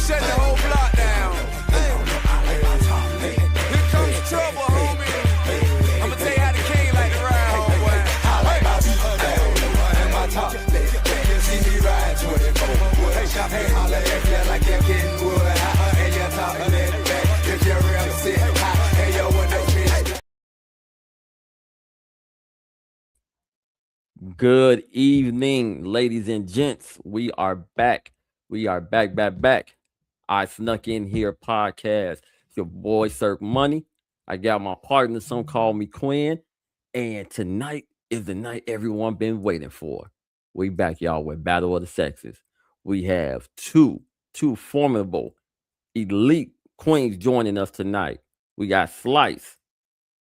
shut the whole block down. Here comes trouble, homie. I'ma tell you how the king like to ride, homeboy. I like my in my top. You see me ride 24. Hey, shop, hey, holla at you like you're getting wood. And you're talking it back. If you're real, sit high. Hey, yo, what the bitch. Good evening, ladies and gents. We are back. We are back. I snuck in here podcast. It's your boy Cirque Money. I got my partner, some call me Quinn. And tonight is the night everyone been waiting for. We back, y'all, with Battle of the Sexes. We have two formidable elite queens joining us tonight. We got Slice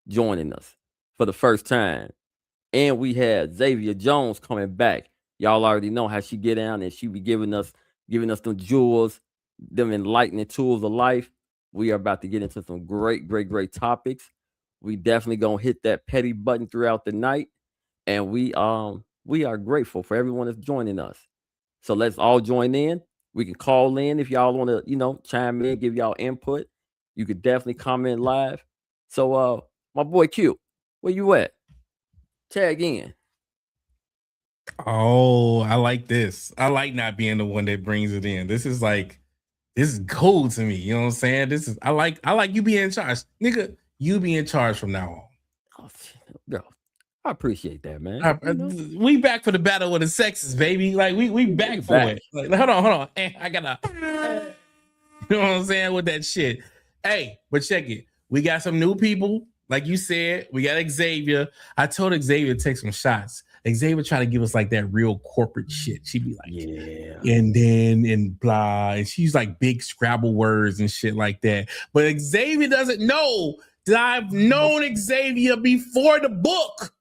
joining us for the first time. And we had Xavier Jones coming back. Y'all already know how she get down and she be giving us them jewels, them enlightening tools of life. We are about to get into some great topics. We definitely gonna hit that petty button throughout the night. And we are grateful for everyone that's joining us. So let's all join in. We can call in if y'all want to, chime in, give y'all input. You could definitely comment live. So my boy Q, where you at? Tag in. Oh, I like this. I like not being the one that brings it in. This is cool to me. You know what I'm saying? I like you being in charge. Nigga, you be in charge from now on. Oh, bro, I appreciate that, man. We back for the Battle of the Sexes, baby. Like we back for it. Like, hold on. I gotta you know what I'm saying with that shit. Hey, but check it. We got some new people. Like you said, we got Xavier. I told Xavier to take some shots. Xavier tried to give us like that real corporate shit. She'd be like, yeah, and then and blah. And she's like big Scrabble words and shit like that. But Xavier doesn't know that I've known Xavier before the book.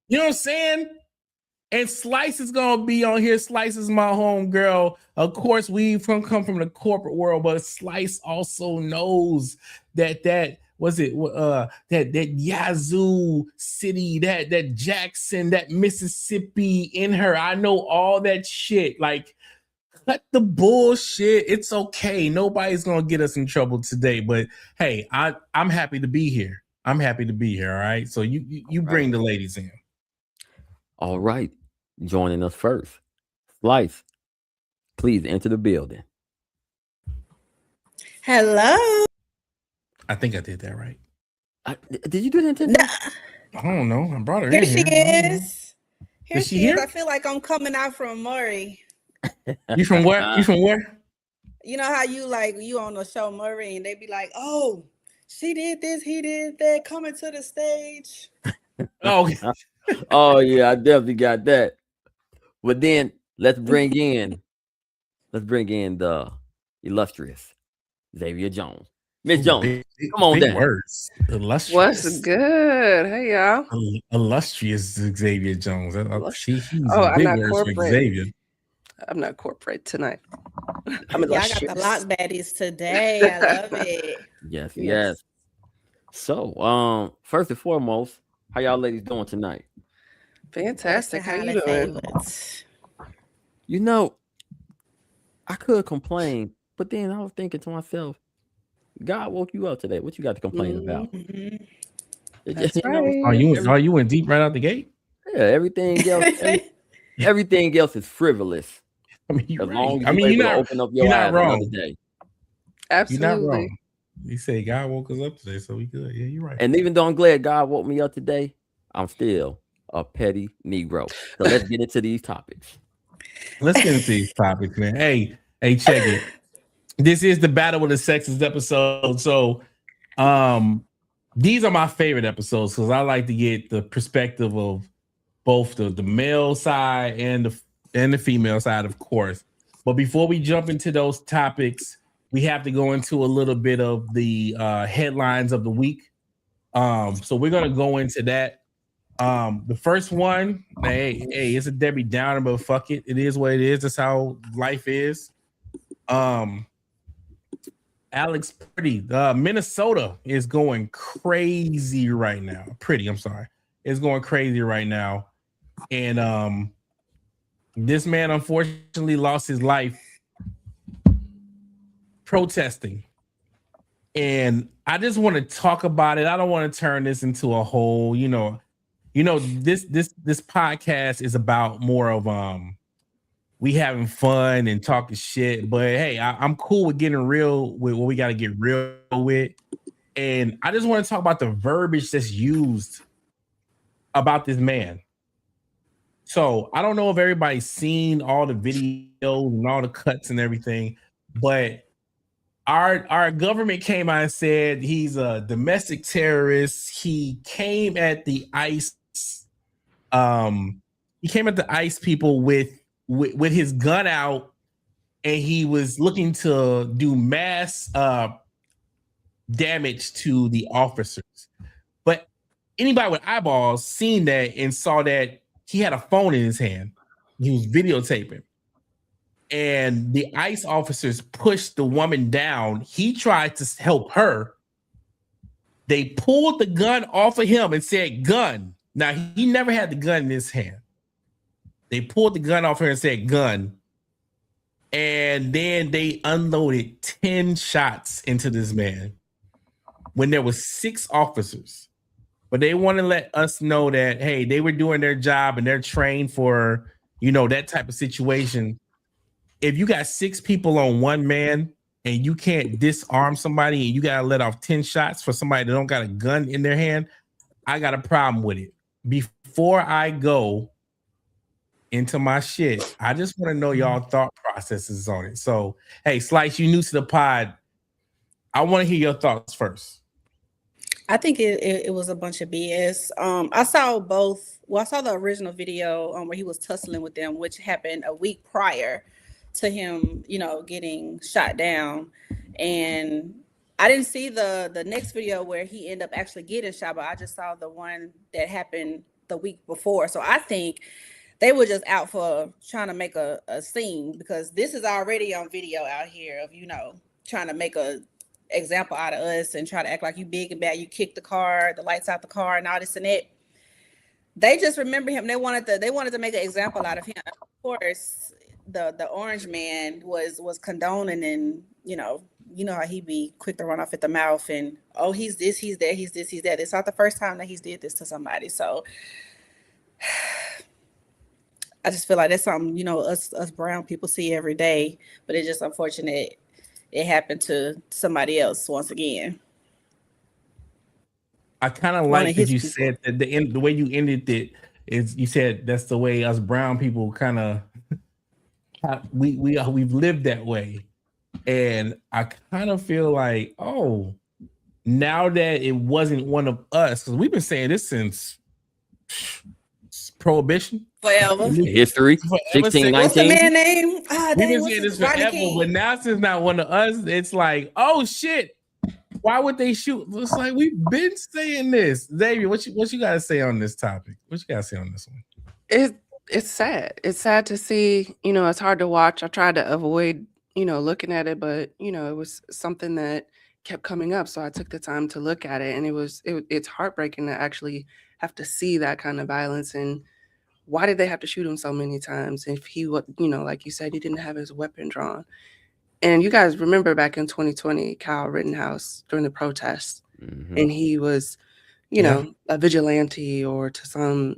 You know what I'm saying? And Slice is gonna be on here. Slice is my home girl. Of course, we've come from the corporate world, but Slice also knows that was it that Yazoo City, that Jackson, that Mississippi in her. I know all that shit. Like, cut the bullshit. It's okay. Nobody's gonna get us in trouble today. But hey, I'm happy to be here. I'm happy to be here. All right. So you bring the ladies in. All right. Joining us first, Slice. Please enter the building. Hello. I think I did that right. Did you do that intentionally? I don't know. I brought her Here in she here. is. Here she is. I feel like I'm coming out from Murray. You from where? You from where? You know how you on the show Murray and they be like, oh, she did this, he did that, coming to the stage. Oh, oh yeah, I definitely got that. But then let's bring in the illustrious Xavier Jones. Miss Jones, come on down. Words. Illustrious. What's good? Hey, y'all. Illustrious Xavier Jones. I'm not corporate. Xavier. I'm not corporate tonight. I'm illustrious. Y'all got the lock baddies today. I love it. Yes. So, first and foremost, how y'all ladies doing tonight? Fantastic. How you doing? You know, I could complain, but then I was thinking to myself, God woke you up today. What you got to complain about? That's right. You went deep right out the gate? Yeah, everything else is frivolous. I mean, you're as long right. as you're not open up your eyes another day. Absolutely. You're not wrong. We say God woke us up today, so we good. Yeah, you're right. And even though I'm glad God woke me up today, I'm still a petty Negro. So let's get into these topics. Let's get into these topics, man. Hey, check it. This is the Battle of the Sexes episode. So these are my favorite episodes because I like to get the perspective of both the male side and the female side, of course. But before we jump into those topics, we have to go into a little bit of the headlines of the week. So we're gonna go into that. The first one, hey, it's a Debbie Downer, but fuck it. It is what it is. That's how life is. Alex Pretty, Minnesota is going crazy right now. It's going crazy right now. And this man unfortunately lost his life protesting. And I just want to talk about it. I don't want to turn this into a whole, this podcast is about more of we having fun and talking shit. But hey, I'm cool with getting real with what we got to get real with. And I just want to talk about the verbiage that's used about this man. So I don't know if everybody's seen all the videos and all the cuts and everything, but our government came out and said he's a domestic terrorist. He came at the ICE. He came at the ICE people with his gun out, and he was looking to do mass damage to the officers. But anybody with eyeballs seen that and saw that he had a phone in his hand. He was videotaping. And the ICE officers pushed the woman down. He tried to help her. They pulled the gun off of him and said, gun. Now, he never had the gun in his hand. They pulled the gun off her and said, gun. And then they unloaded 10 shots into this man when there was 6 officers. But they want to let us know that, hey, they were doing their job and they're trained for, that type of situation. If you got 6 people on one man and you can't disarm somebody and you got to let off 10 shots for somebody that don't got a gun in their hand, I got a problem with it. Before I go into my shit, I just want to know y'all thought processes on it. So, hey, Slice, you new to the pod. I want to hear your thoughts first. I think it was a bunch of BS. I saw both. Well, I saw the original video where he was tussling with them, which happened a week prior to him, getting shot down. And I didn't see the next video where he ended up actually getting shot, but I just saw the one that happened the week before. So I think they were just out for trying to make a scene, because this is already on video out here of, trying to make a example out of us and try to act like you big and bad. You kick the car, the lights out the car, and all this and that. They just remember him. They wanted to make an example out of him. Of course, the orange man was condoning, and how he be quick to run off at the mouth and, oh, he's this, he's that, he's this, he's that. It's not the first time that he's did this to somebody. So I just feel like that's something, us brown people see every day, but it's just unfortunate it happened to somebody else once again. I kind of like that you said that the way you ended it is you said that's the way us brown people kind of we've lived that way. And I kind of feel like, oh, now that it wasn't one of us, because we've been saying this since Prohibition. Forever. History. 16, 19. What's the man name? We've been saying this forever, but now since not one of us, it's like, oh shit. Why would they shoot? It's like we've been saying this. Xavier, what you gotta say on this topic? What you gotta say on this one? It's sad. It's sad to see, it's hard to watch. I tried to avoid, looking at it, but it was something that kept coming up. So I took the time to look at it, and it's heartbreaking to actually have to see that kind of violence. And why did they have to shoot him so many times? If he would, like you said, he didn't have his weapon drawn. And you guys remember back in 2020, Kyle Rittenhouse during the protests, and he was, a vigilante or to some,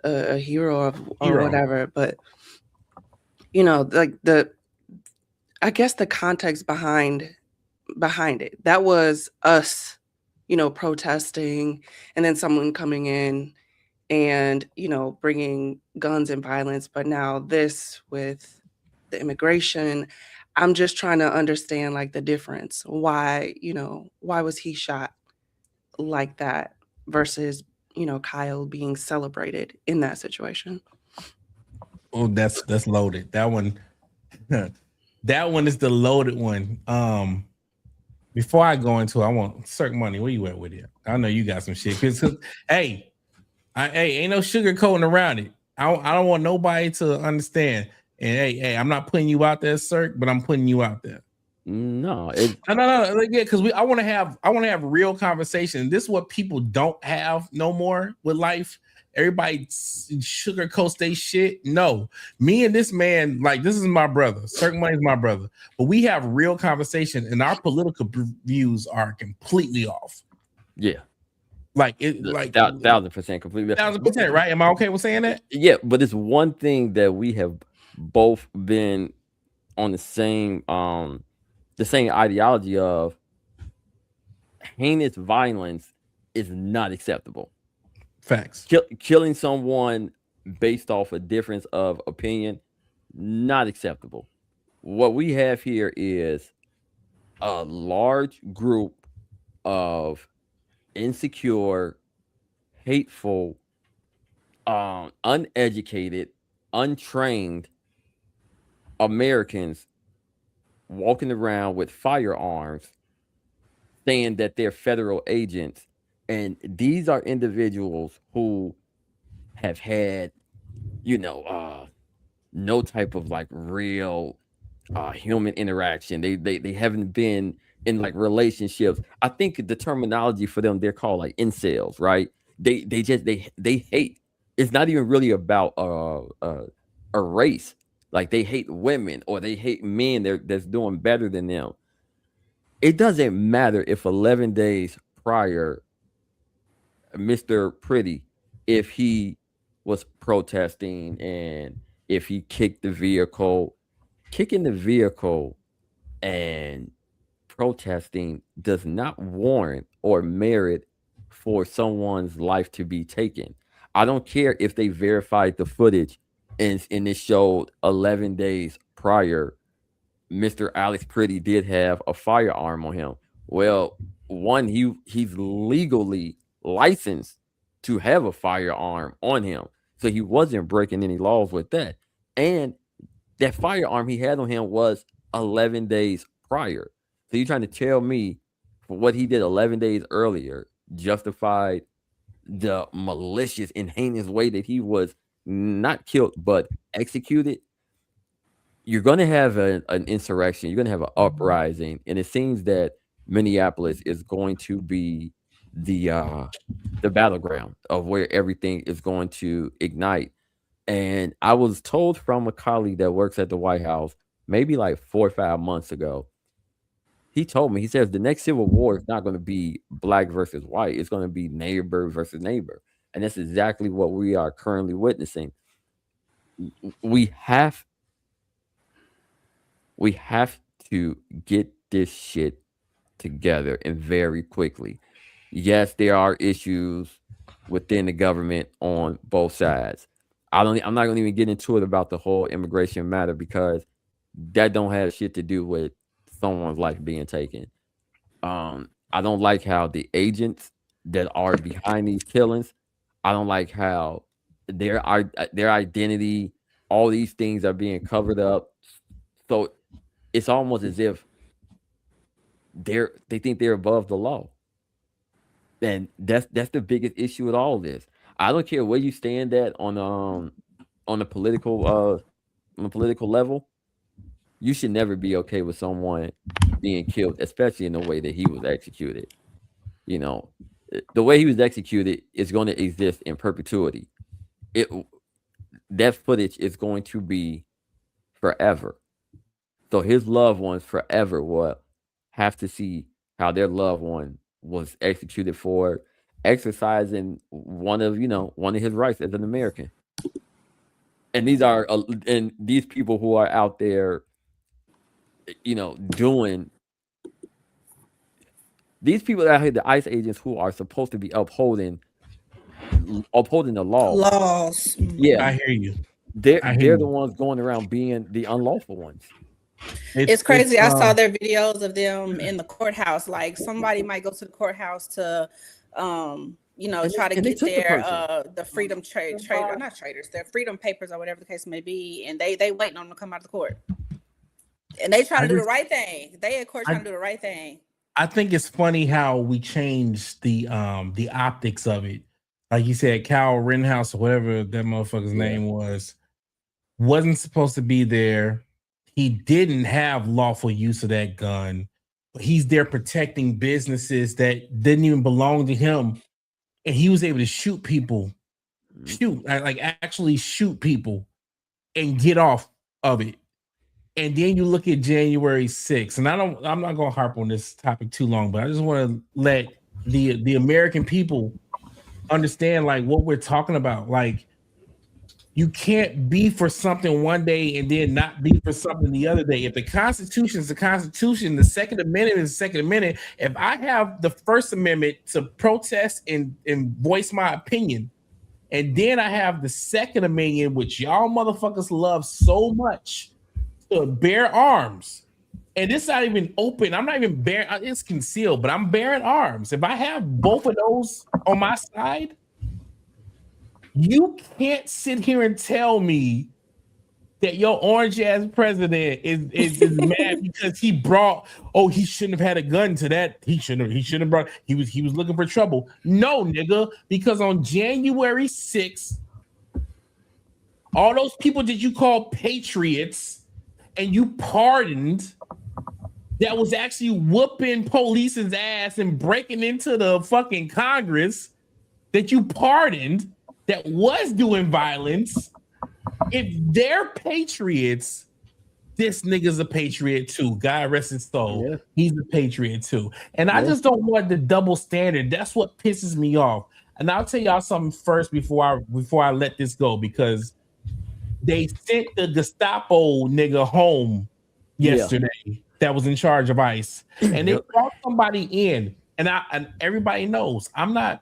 a hero or whatever. But, I guess the context behind it, that was us, protesting, and then someone coming in and, bringing guns and violence. But now this with the immigration, I'm just trying to understand the difference. Why was he shot like that versus, Kyle being celebrated in that situation? Oh, that's loaded. That one is the loaded one. Before I go into it, I want Cirque Money. Where you at with it? I know you got some shit. Cause hey, ain't no sugarcoating around it. I don't want nobody to understand. And hey, I'm not putting you out there, Cirque, but I'm putting you out there. No, because I want to have real conversation. This is what people don't have no more with life. everybody sugarcoats they shit. No, me and this man, like, this is my brother. Certain Money is my brother, but we have real conversation, and our political views are completely off. Yeah, like it, like 1,000% completely. 1,000%, right? Am I okay with saying that? Yeah, but it's one thing that we have both been on the same ideology of heinous violence is not acceptable. Facts. Killing someone based off a difference of opinion, not acceptable. What we have here is a large group of insecure, hateful, uneducated, untrained Americans walking around with firearms saying that they're federal agents. And these are individuals who have had, no type of like real human interaction. They haven't been in like relationships. I think the terminology for them, they're called like incels, right? They hate. It's not even really about a race. Like they hate women or they hate men that's doing better than them. It doesn't matter if 11 days prior, Mr. Pretty, if he was protesting and if he kicked the vehicle, kicking the vehicle and protesting does not warrant or merit for someone's life to be taken. I don't care if they verified the footage and it showed 11 days prior, Mr. Alex Pretty did have a firearm on him. Well, one, he's legally licensed to have a firearm on him. So he wasn't breaking any laws with that. And that firearm he had on him was 11 days prior. So you're trying to tell me for what he did 11 days earlier justified the malicious and heinous way that he was not killed but executed? You're going to have an insurrection. You're going to have an uprising. And it seems that Minneapolis is going to be the battleground of where everything is going to ignite. And I was told from a colleague that works at the White House maybe like 4 or 5 months ago. He told me, he says the next civil war is not going to be black versus white. It's going to be neighbor versus neighbor. And that's exactly what we are currently witnessing. We have to get this shit together and very quickly. Yes, there are issues within the government on both sides. I'm not going to even get into it about the whole immigration matter because that don't have shit to do with someone's life being taken. I don't like how the agents that are behind these killings, I don't like how their identity, all these things are being covered up. So it's almost as if they think they're above the law. And that's the biggest issue with all this. I don't care where you stand at on the political level. You should never be okay with someone being killed, especially in the way that he was executed. You know, the way he was executed is going to exist in perpetuity. That footage is going to be forever. So his loved ones forever will have to see how their loved one was executed for exercising one of his rights as an American. And these people who are out there, doing these people out here, the ICE agents who are supposed to be upholding the law. Laws. Yeah, I hear you. They're the ones going around being the unlawful ones. It's crazy. I saw their videos of them in the courthouse. Like somebody might go to the courthouse to, try to get the freedom not traders, their freedom papers or whatever the case may be, and they waiting on them to come out of the court. And they try to do the right thing. They of course trying to do the right thing. I think it's funny how we changed the optics of it. Like you said, Kyle Rittenhouse or whatever that motherfucker's name wasn't supposed to be there. He didn't have lawful use of that gun. He's there protecting businesses that didn't even belong to him. And he was able to shoot people shoot, like actually shoot people and get off of it. And then you look at January 6th, and I'm not gonna harp on this topic too long, but I just want to let the American people understand like what we're talking about. Like, you can't be for something one day and then not be for something the other day. If the Constitution is the Constitution, the Second Amendment is the Second Amendment. If I have the First Amendment to protest and voice my opinion, and then I have the Second Amendment, which y'all motherfuckers love so much, to bear arms, and it's not even open. I'm not even bearing, it's concealed, but I'm bearing arms. If I have both of those on my side, you can't sit here and tell me that your orange ass president is mad because he shouldn't have had a gun to that. He shouldn't have brought, he was looking for trouble. No, nigga, because on January 6th, all those people that you call patriots and you pardoned, that was actually whooping police's ass and breaking into the fucking Congress, that you pardoned, that was doing violence. If they're patriots, this nigga's a patriot too. God rest his soul. Yeah. He's a patriot too. And I just don't want the double standard. That's what pisses me off. And I'll tell y'all something first before I let this go, because they sent the Gestapo nigga home yesterday that was in charge of ICE, and they brought somebody in. And everybody knows I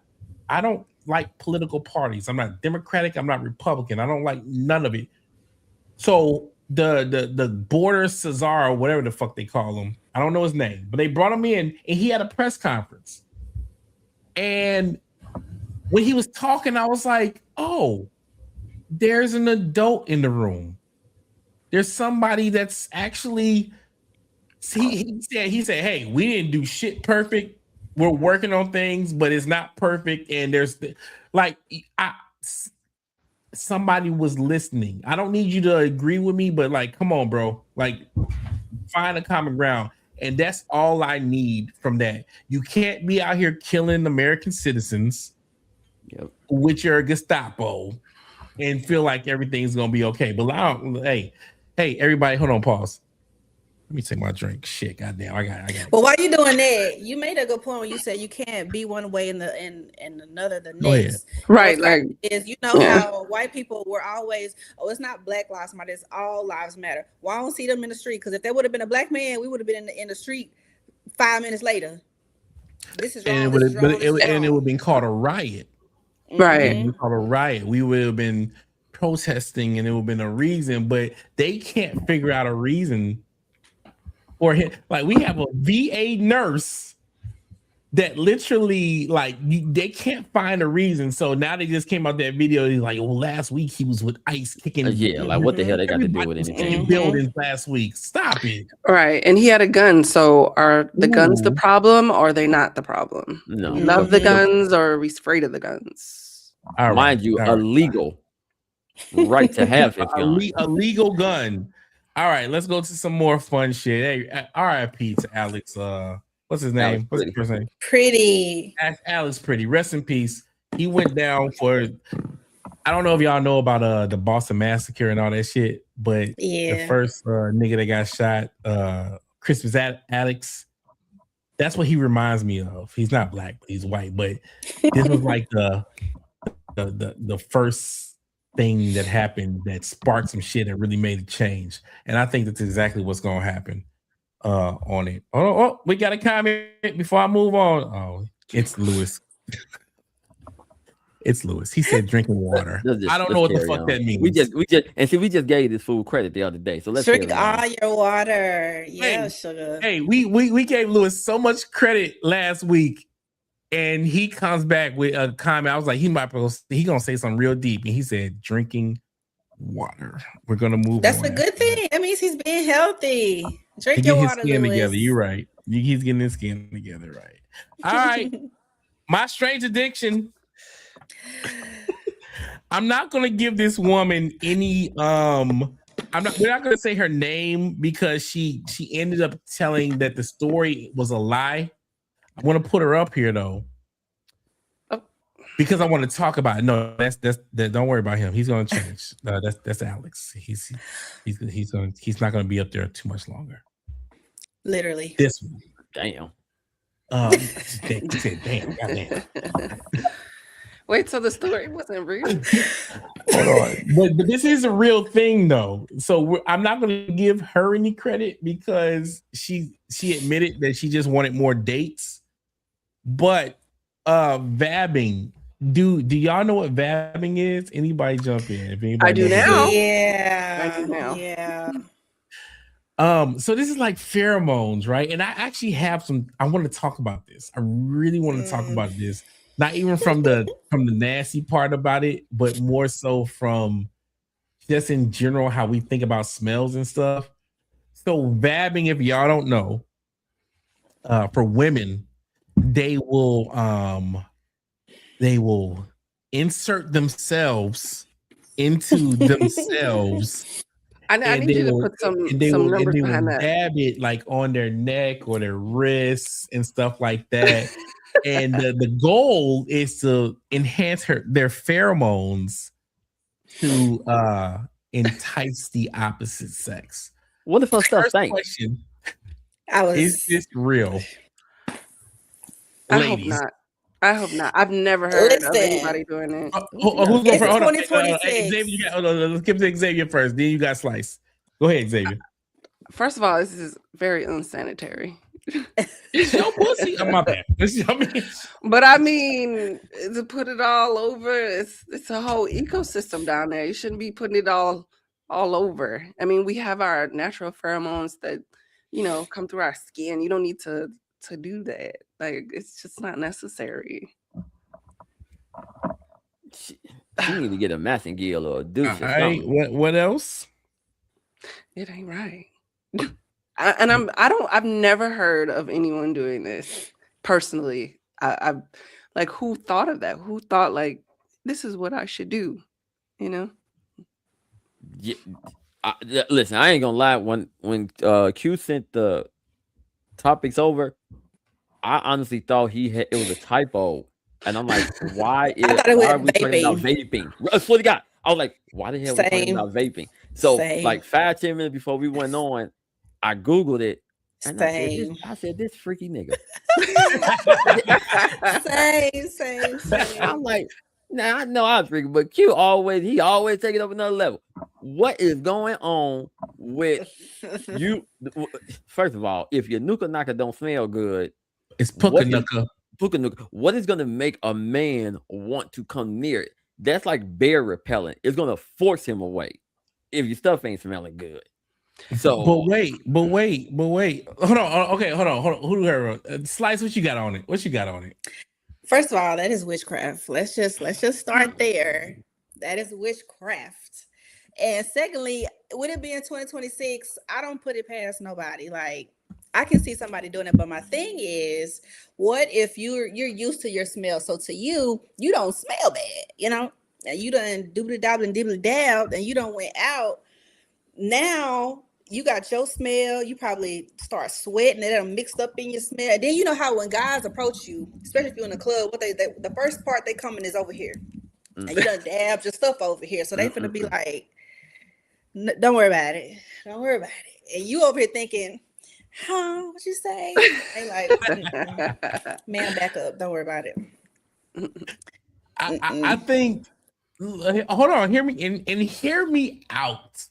don't like political parties. I'm not Democratic. I'm not Republican. I don't like none of it. So the border Cesar, or whatever the fuck they call him, I don't know his name, but they brought him in, and he had a press conference. And when he was talking, I was like, oh, there's an adult in the room. There's somebody that's actually, he said, hey, we didn't do shit perfect. We're working on things, but it's not perfect. And there's somebody was listening. I don't need you to agree with me, but like, come on, bro. Like, find a common ground. And that's all I need from that. You can't be out here killing American citizens with your Gestapo and feel like everything's gonna be okay. But hey, everybody, hold on, pause. Let me take my drink. Shit, goddamn, I got. Well, while you doing that, you made a good point when you said you can't be one way and another the next. Right, like how white people were always, it's not Black Lives Matter, it's all lives matter. Well, I don't see them in the street, because if there would have been a black man, we would have been in the street 5 minutes later. This is wrong. And it would have been called a riot. Right. Called a riot. We would have been protesting, and it would have been a reason, but they can't figure out a reason. Or like, we have a VA nurse that literally, like, they can't find a reason. So now they just came out that video. He's like, well, last week he was with ICE kicking. Like, what the hell they got to do with anything? Buildings last week. Stop it. Right. And he had a gun. So are the guns the problem, or are they not the problem? No. Love the guns, or are we afraid of the guns? Mind you, illegal. Right to have it. A legal gun. All right, let's go to some more fun shit. Hey, RIP to Alex. What's his name? What's his first name? Pretty. Alex Pretty. Rest in peace. He went down for, I don't know if y'all know about the Boston Massacre and all that shit, but the first nigga that got shot, Christmas Alex, that's what he reminds me of. He's not black, but he's white. But this was like the first thing that happened that sparked some shit and really made a change. And I think that's exactly what's gonna happen on it. Oh, we got a comment before I move on. Oh, it's Lewis. It's Lewis. He said drinking water. I don't know what the fuck that means. We just gave this fool credit the other day. So let's drink all your water. Yeah, sugar. Hey, we gave Lewis so much credit last week. And he comes back with a comment. I was like, he gonna say something real deep. And he said, drinking water. We're gonna move. That's a good thing. That means he's being healthy. Drink your water, skin together. You're right. He's getting his skin together, right? All right. My strange addiction. I'm not gonna give this woman any we're not gonna say her name, because she ended up telling that the story was a lie. I want to put her up here though, because I want to talk about it. No, that's don't worry about him. He's gonna change. That's Alex. He's not gonna be up there too much longer. Literally. This one. Damn. Damn, goddamn. Wait, so the story wasn't real? Hold on. But this is a real thing, though. So I'm not going to give her any credit because she admitted that she just wanted more dates. But vabbing, do y'all know what vabbing is? Anybody jump in? If anybody I do knows now. Yeah. I do now. Yeah. So this is like pheromones, right? And I actually have I want to talk about this. I really want to talk about this. Not even from the nasty part about it, but more so from just in general how we think about smells and stuff. So vabbing, if y'all don't know, for women, they will insert themselves into themselves. I need you to put some numbers behind that. Dab it like on their neck or their wrists and stuff like that. And the goal is to enhance their pheromones to entice the opposite sex. What if her stuff First stank? question: I was. Is this real? I Ladies. hope not. I've never heard of Listen. anybody doing it. Who's going It's first? Hold on. 2026. Xavier, let's give it to Xavier first. Then you got Slice. Go ahead, Xavier. First of all, this is very unsanitary. It's your pussy. Oh, my bad. But I mean, to put it all over, it's a whole ecosystem down there. You shouldn't be putting it all over. I mean, we have our natural pheromones that, come through our skin. You don't need to do that. Like, it's just not necessary. She need to get a matching gill or a douche or All right. something. What else? It ain't right. I've never heard of anyone doing this personally. I've like, who thought of that? Who thought like this is what I should do? Yeah, listen, I ain't gonna lie. When Q sent the topics over, I honestly thought it was a typo, and I'm like, why are we talking about vaping? I swear to God, I was like, why the hell are we talking about vaping? So like 5-10 minutes before we went on, I Googled it. And I said, this freaky nigga. Same. I'm like, now I know I'm freaky, but Q always take it up another level. What is going on with you? First of all, if your nuka naka don't smell good, it's puka nuka. What is gonna make a man want to come near it? That's like bear repellent. It's gonna force him away if your stuff ain't smelling good. So, but wait. Hold on. Okay, hold on. Who do you Slice? What you got on it? First of all, that is witchcraft. Let's just start there. That is witchcraft. And secondly, with it being 2026, I don't put it past nobody. Like, I can see somebody doing it, but my thing is, what if you're used to your smell? So to you don't smell bad, and you done dibbly-dab, and you done went out. Now you got your smell. You probably start sweating. It done mixed up in your smell. And then you know how when guys approach you, especially if you're in a club, the first part they coming is over here, and you done dabbed your stuff over here. So they finna be like, "Don't worry about it. Don't worry about it." And you over here thinking, "Huh? What you say?" They like, "Man, back up. Don't worry about it." I think. Hold on. Hear me and hear me out.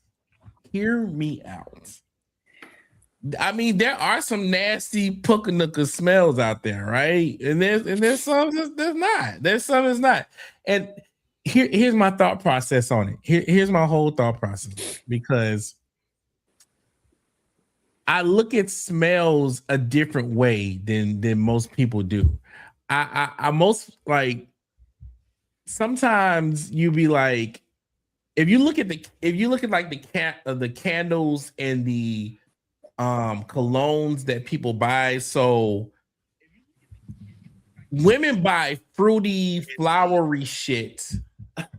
Hear me out. I mean, there are some nasty puka nuka smells out there, right? And there's some there's not. There's some that's not. And here's my thought process on it. Here's my whole thought process, because I look at smells a different way than most people do. I most like, sometimes you be like, if you look at like the candles and the colognes that people buy, so women buy fruity, flowery shit,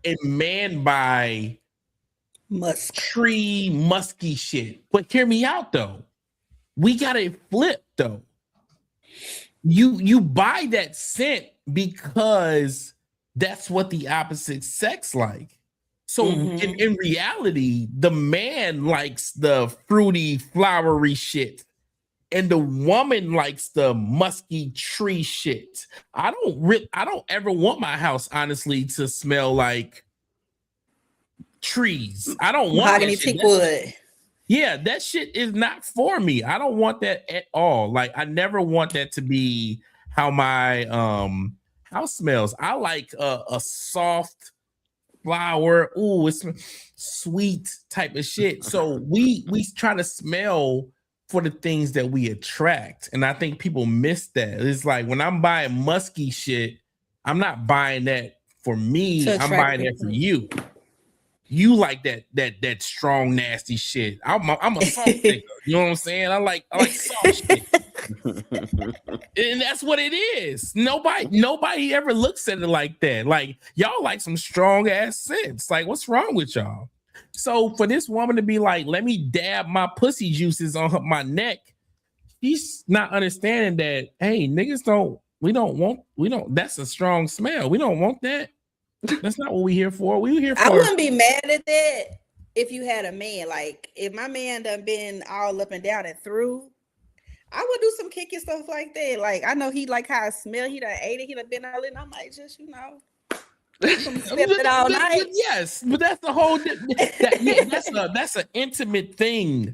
and men buy tree, musky shit. But hear me out though. We got it flipped though. You buy that scent because that's what the opposite sex like. So Mhm. in reality, the man likes the fruity, flowery shit, and the woman likes the musky tree shit. I don't ever want my house, honestly, to smell like trees. I don't want that Mahogany shit. teak wood. Yeah, that shit is not for me. I don't want that at all. Like, I never want that to be how my house smells. I like a soft flower. Ooh, it's sweet type of shit. So we try to smell for the things that we attract. And I think people miss that. It's like when I'm buying musky shit, I'm not buying that for me. To I'm attract buying that for people. you. You like that strong, nasty shit. I'm a soft nigga. You know what I'm saying? I like soft shit. And that's what it is. Nobody ever looks at it like that. Like, y'all like some strong ass scents. Like, what's wrong with y'all? So for this woman to be like, let me dab my pussy juices on my neck, she's not understanding that, hey, niggas that's a strong smell. We don't want that. That's not what we here for. We here for I wouldn't be mad at that if you had a man. Like, if my man done been all up and down and through, I would do some kicky stuff like that. Like, I know he like how it smell. He done ate it. He done been all in. I might just, spend it all night. Yes, but that's the whole that's an intimate thing.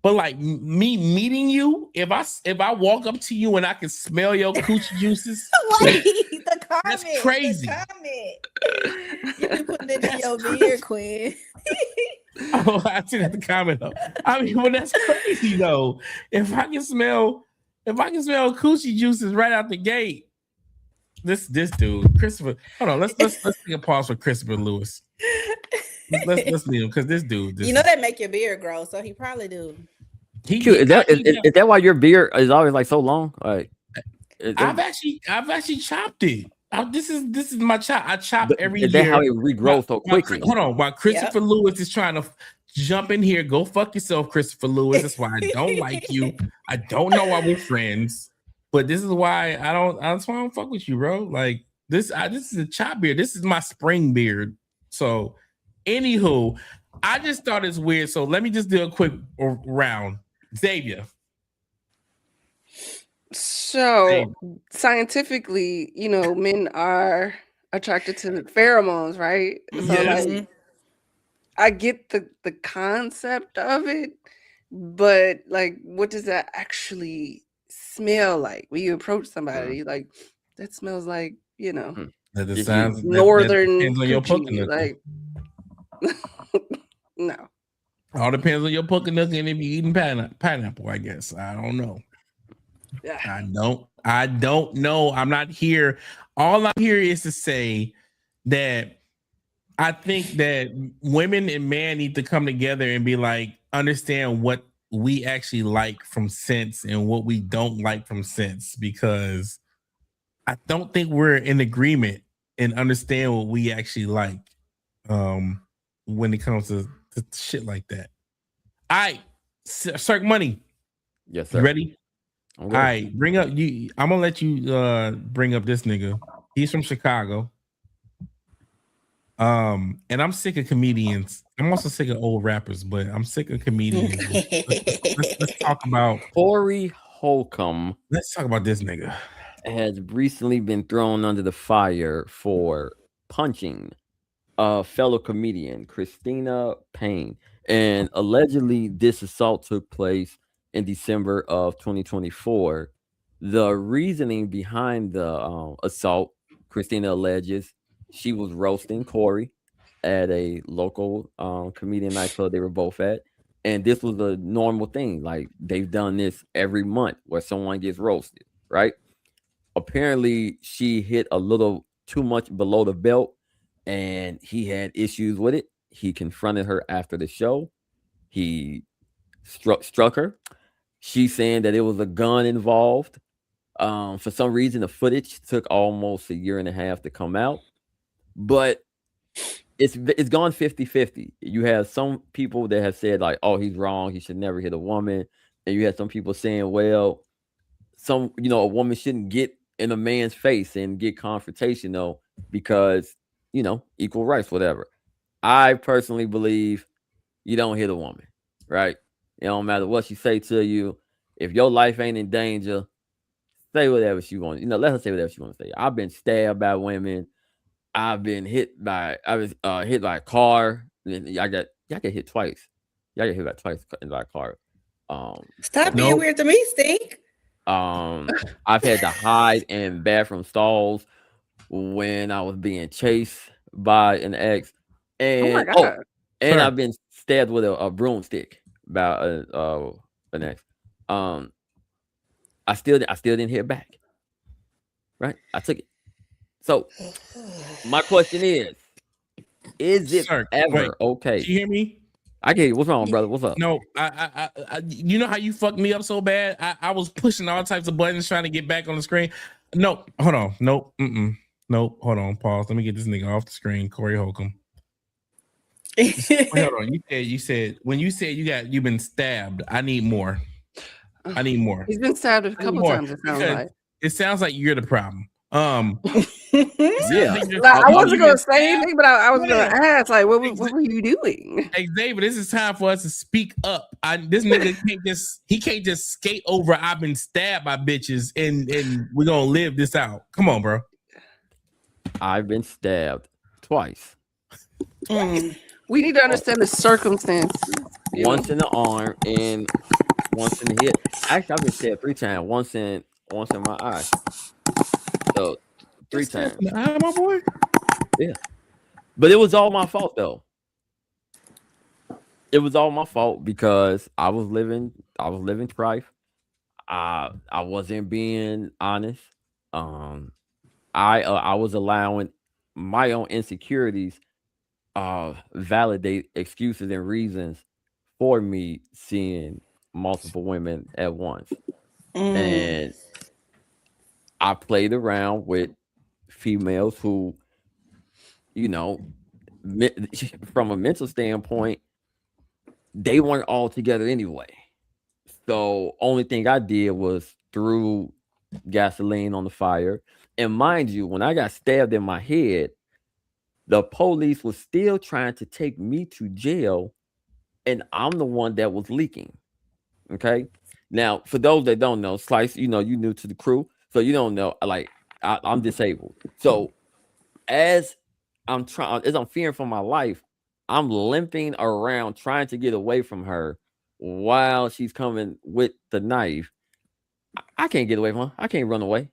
But like me meeting you, if I walk up to you and I can smell your coochie juices, Wait, the comment. That's crazy. The comment. You be putting it in your beard, Quinn. oh, I see that the comment up. I mean, well, that's crazy though. If I can smell coochie juices right out the gate, this dude, Christopher. Hold on, let's take a pause for Christopher Lewis. Let's leave him because this dude. That make your beard grow, so he probably do. Is that why your beard is always like so long? Like, I've actually chopped it. This is my chop. I chop every year. Is that how it regrows so quickly? Hold on, while Christopher Lewis is trying to jump in here, go fuck yourself, Christopher Lewis. That's why I don't like you. I don't know why we're friends, but this is why that's why I don't fuck with you, bro. Like this is a chop beard. This is my spring beard. So, anywho, I just thought it's weird. So let me just do a quick round. Xavier. So scientifically, men are attracted to the pheromones, right? So Yes. like, I get the concept of it, but like, what does that actually smell like when you approach somebody? Like, that smells like, That sounds northern depends on your coochie, puckanuck. like no. All depends on your puckanuck and if you eating pineapple, I guess. I don't know. Yeah. I don't know. I'm not here. All I'm here is to say that I think that women and men need to come together and be like, understand what we actually like from scents and what we don't like from scents, because I don't think we're in agreement and understand what we actually like when it comes to shit like that. All right, Cirque Money. Yes, sir. You ready? All right, bring up you. I'm gonna let you bring up this nigga. He's from Chicago. And I'm sick of comedians. I'm also sick of old rappers, but I'm sick of comedians. let's talk about Corey Holcomb. Let's talk about this nigga. Has recently been thrown under the fire for punching a fellow comedian, Christina Payne, and allegedly this assault took place in December of 2024. The reasoning behind the assault, Christina alleges she was roasting Corey at a local comedian nightclub they were both at, and this was a normal thing. Like, they've done this every month where someone gets roasted, right? Apparently, she hit a little too much below the belt, and he had issues with it. He confronted her after the show. He struck her. She's saying that it was a gun involved. For some reason, the footage took almost a year and a half to come out, but it's gone 50-50. You have some people that have said like, oh, he's wrong, he should never hit a woman, and you have some people saying, well, a woman shouldn't get in a man's face and get confrontational because, equal rights, whatever. I personally believe you don't hit a woman, right? It don't matter what she say to you. If your life ain't in danger, say whatever she wants. Let her say whatever she wants to say. I've been stabbed by women. I was hit by a car. Y'all get hit twice. Y'all get hit by a car. Stop being weird to me, Stink. I've had to hide in bathroom stalls when I was being chased by an ex. And God. I've been stabbed with a broomstick by an ex. I still didn't hit back. Right? I took it. So my question is it Sir, ever wait, okay? you hear me? I can hear you. What's wrong, brother? What's up? No, I you know how you fucked me up so bad? I was pushing all types of buttons trying to get back on the screen. No, hold on. Nope. Nope. Hold on. Pause. Let me get this nigga off the screen. Corey Holcomb. Wait, hold on. You said when you said you've been stabbed. I need more. I need more. He's been stabbed a couple times. It sounds like you're the problem. Yeah. I wasn't gonna say anything, but I was gonna ask, like, what were you doing? Xavier, this is time for us to speak up. This nigga can't just skate over. I've been stabbed by bitches, and we're gonna live this out. Come on, bro. I've been stabbed twice. We need to understand the circumstances. Once in the arm and once in the hip. Actually, I've been stabbed 3 times. Once in my eye. So 3 times. My boy. Yeah. But it was all my fault though. It was all my fault because I was living strife. I wasn't being honest. I was allowing my own insecurities validate excuses and reasons for me seeing multiple women at once. And I played around with females who, from a mental standpoint, they weren't all together anyway. So only thing I did was threw gasoline on the fire. And mind you, when I got stabbed in my head, the police was still trying to take me to jail, and I'm the one that was leaking. Okay. Now, for those that don't know, Slice, you new to the crew, so you don't know. Like, I'm disabled. So as I'm fearing for my life, I'm limping around trying to get away from her while she's coming with the knife. I can't get away from her. I can't run away.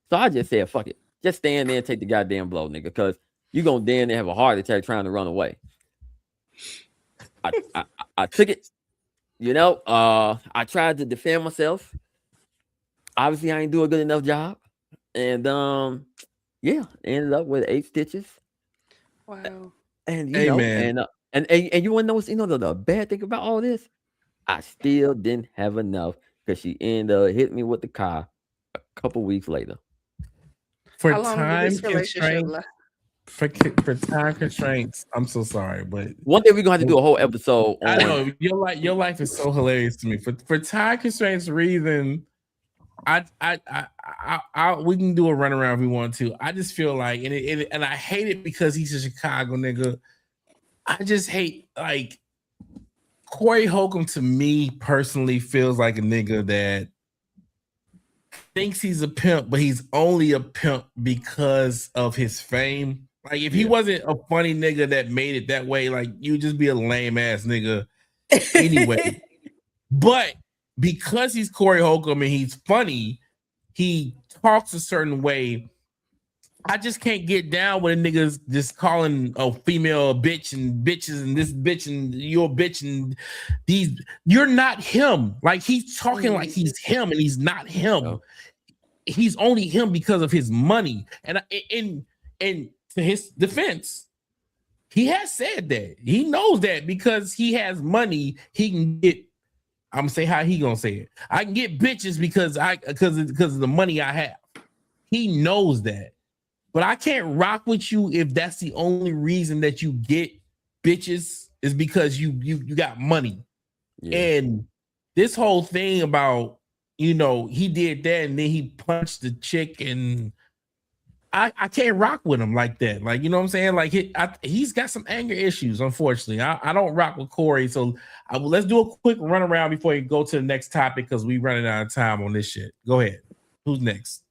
So I just said, fuck it. Just stand there and take the goddamn blow, nigga, because you're going to then have a heart attack trying to run away. I took it. I tried to defend myself. Obviously, I didn't do a good enough job. And, ended up with 8 stitches. Wow. And, you want to know what's, the bad thing about all this? I still didn't have enough because she ended up hitting me with the car a couple weeks later. For How long did time this relationship constraints, last? for time constraints, I'm so sorry, but one day we're gonna have to do a whole episode on. I know your life is so hilarious to me. For time constraints reason, I we can do a runaround if we want to. I just feel like, and I hate it because he's a Chicago nigga. I just hate, like, Corey Holcomb to me personally feels like a nigga that thinks he's a pimp, but he's only a pimp because of his fame. Like, if he wasn't a funny nigga that made it that way, like, you'd just be a lame ass nigga anyway. But because he's Corey Holcomb and he's funny, he talks a certain way. I just can't get down with a niggas just calling a female a bitch and bitches and this bitch and you're a bitch and these. You're not him. Like, he's talking like he's him and he's not him. No. He's only him because of his money. And to his defense, he has said that. He knows that because he has money, he can get. I'm gonna say how he gonna say it. I can get bitches because of the money I have. He knows that. But I can't rock with you if that's the only reason that you get bitches is because you got money. Yeah. And this whole thing about you know, he did that and then he punched the chick, and I can't rock with him like that. Like, you know what I'm saying? Like he's got some anger issues, unfortunately. I don't rock with Corey. So let's do a quick run around before you go to the next topic because we running out of time on this shit. Go ahead. Who's next?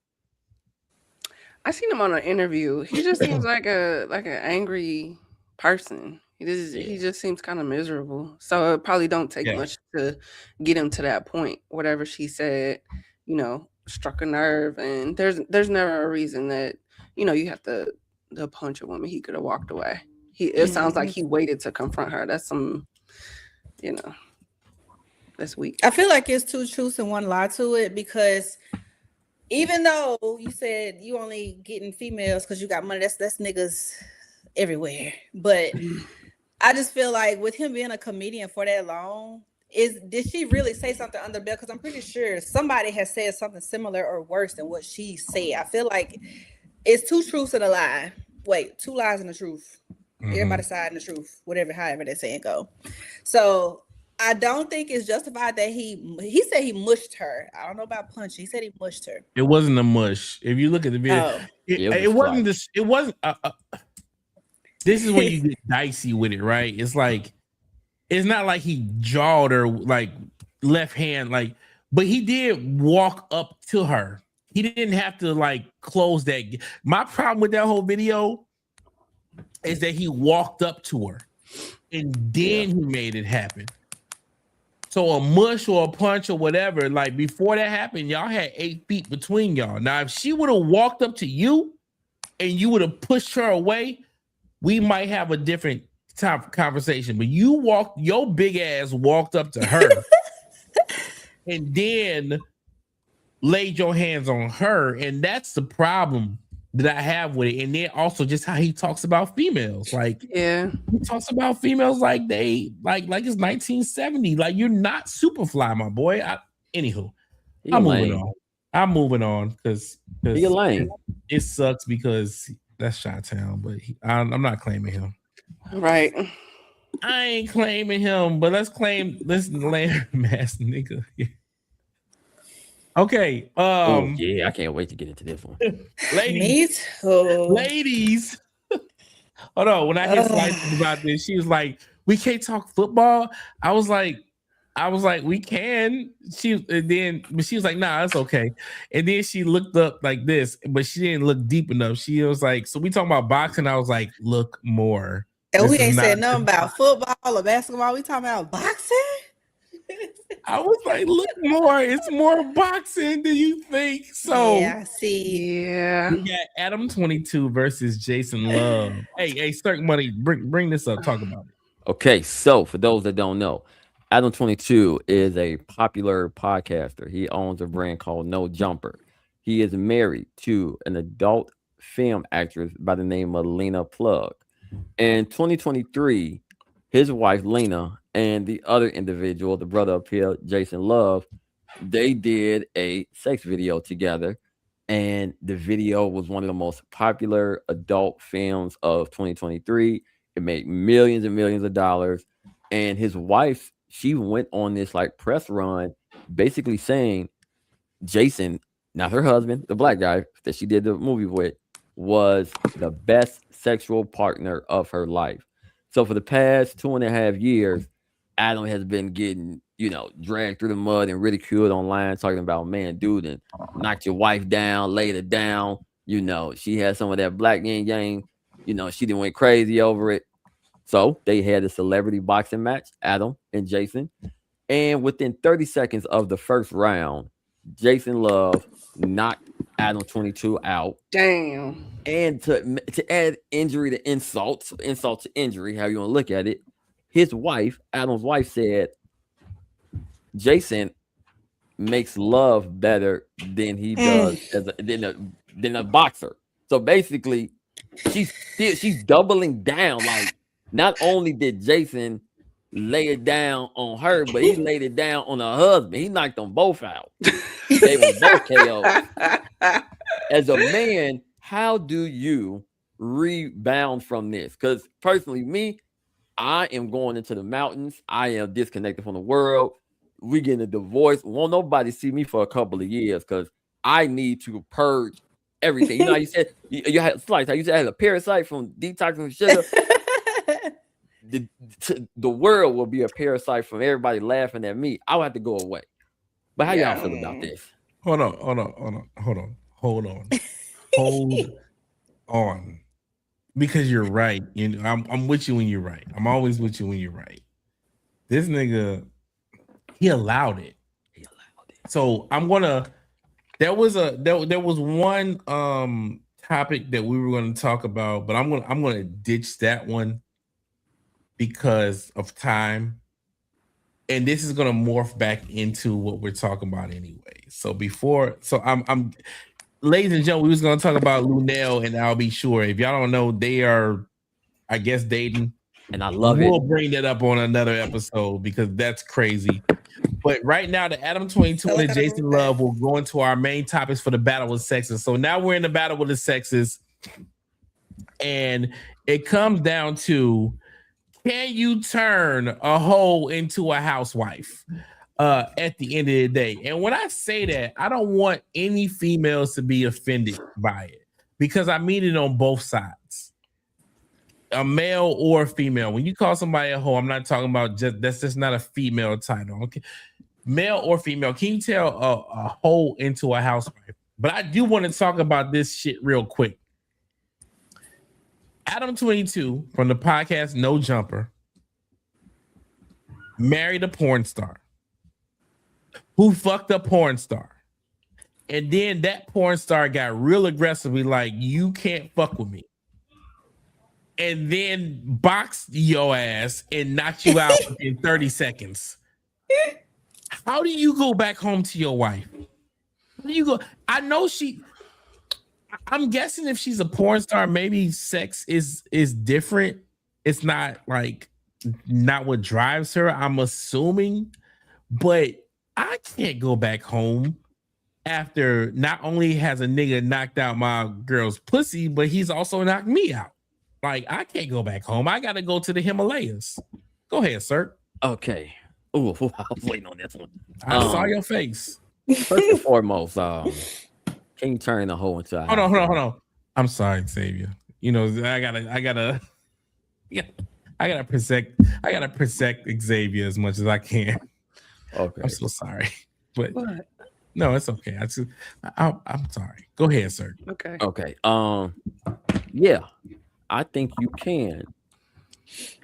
I seen him on an interview. He just seems like an angry person. He just seems kind of miserable. So it probably don't take much to get him to that point. Whatever she said, you know, struck a nerve, and there's never a reason that, you know, you have to punch a woman. He could have walked away. It sounds like he waited to confront her. That's some, you know, that's weak. I feel like it's two truths and one lie to it, because even though you said you only getting females because you got money, that's niggas everywhere. But I just feel like with him being a comedian for that long, did she really say something under the belt? Because I'm pretty sure somebody has said something similar or worse than what she said. I feel like it's two truths and a lie. Wait, two lies and a truth. Everybody's side and the truth, however they say it go. So I don't think it's justified that he said he mushed her. I don't know about punch. He said he mushed her. It wasn't a mush. If you look at the video, it wasn't this. It wasn't. This is when you get dicey with it, right? It's like, it's not like he jawed her like left hand, like, but he did walk up to her. He didn't have to like close that. My problem with that whole video is that he walked up to her and then he made it happen. So a mush or a punch or whatever, like before that happened, y'all had 8 feet between y'all. Now, if she would have walked up to you and you would have pushed her away, we might have a different type of conversation. But your big ass walked up to her and then laid your hands on her. And that's the problem that I have with it. And then also just how he talks about females. Like, he talks about females like they like it's 1970. Like, you're not Superfly, my boy. Anywho, I'm moving on because you're lame. It sucks because that's Chi-Town, but I'm not claiming him. Right. I ain't claiming him, but let's land mass nigga. Okay. I can't wait to get into this one. Ladies. Ladies. Hold on. When I hear Slices about this, she was like, "We can't talk football." I was like, "We can." She was like, "Nah, that's okay." And then she looked up like this, but she didn't look deep enough. She was like, "So we talking about boxing?" I was like, "Look more." And we ain't said nothing about football or basketball. We talking about boxing? I was like, look more. It's more boxing than you think. So yeah, I see. Yeah. We got Adam 22 versus Jason Love. Hey, Cirque Money, bring this up. Talk about it. Okay, so for those that don't know, Adam 22 is a popular podcaster. He owns a brand called No Jumper. He is married to an adult film actress by the name of Lena Plug. In 2023, his wife Lena and the other individual, the brother up here, Jason Love, they did a sex video together, and the video was one of the most popular adult films of 2023. It made millions and millions of dollars, and his wife, she went on this like press run, basically saying Jason, not her husband, the black guy that she did the movie with, was the best sexual partner of her life. So for the past 2.5 years, Adam has been getting, dragged through the mud and ridiculed online, talking about, man, dude, and knocked your wife down, laid her down. She had some of that black yin yang. She didn't went crazy over it. So they had a celebrity boxing match, Adam and Jason. And within 30 seconds of the first round, Jason Love knocked Adam 22 out. Damn. And to add injury to insult to injury, how you want to look at it, his wife, Adam's wife, said Jason makes love better than he does than a boxer. So basically, she's doubling down. Like, not only did Jason lay it down on her, but he laid it down on her husband. He knocked them both out. They were both KO. As a man, how do you rebound from this? Because personally, me, I am going into the mountains. I am disconnected from the world. we getting a divorce. Won't nobody see me for a couple of years because I need to purge everything. You know how you said you had slice. How you said I had a parasite from detoxing sugar. The world will be a parasite from everybody laughing at me. I'll have to go away. But how y'all feel about this? Hold on. Because you're right. You know, I'm with you when you're right. I'm always with you when you're right. This nigga, he allowed it. So I'm gonna. There was one topic that we were going to talk about, but I'm gonna ditch that one because of time. And this is gonna morph back into what we're talking about anyway. So I'm ladies and gentlemen, we was gonna talk about Luenell and I'll Be Sure. If y'all don't know, they are, I guess, dating. And I love We'll it. bring that up on another episode because that's crazy. But right now, the Adam 22 and the Jason Love will go into our main topics for the battle of the sexes. So now we're in the battle with the sexes, and it comes down to, can you turn a hoe into a housewife at the end of the day? And when I say that, I don't want any females to be offended by it because I mean it on both sides. A male or a female. When you call somebody a hoe, I'm not talking about that's just not a female title. Okay, male or female. Can you tell a hoe into a housewife? But I do want to talk about this shit real quick. Adam 22 from the podcast No Jumper married a porn star who fucked a porn star, and then that porn star got real aggressively like, you can't fuck with me, and then boxed your ass and knocked you out in 30 seconds. How do you go back home to your wife? How do you go? I know I'm guessing if she's a porn star, maybe sex is different. It's not what drives her, I'm assuming. But I can't go back home after not only has a nigga knocked out my girl's pussy, but he's also knocked me out. Like, I can't go back home. I gotta go to the Himalayas. Go ahead, sir. Okay. Oh, I was waiting on this one. I saw your face. First and foremost, can you turn the hoe into a Hold on. I'm sorry, Xavier. You know, I gotta protect Xavier as much as I can. Okay. I'm so sorry, but no, it's okay. I'm sorry. Go ahead, sir. Okay. Okay. Yeah, I think you can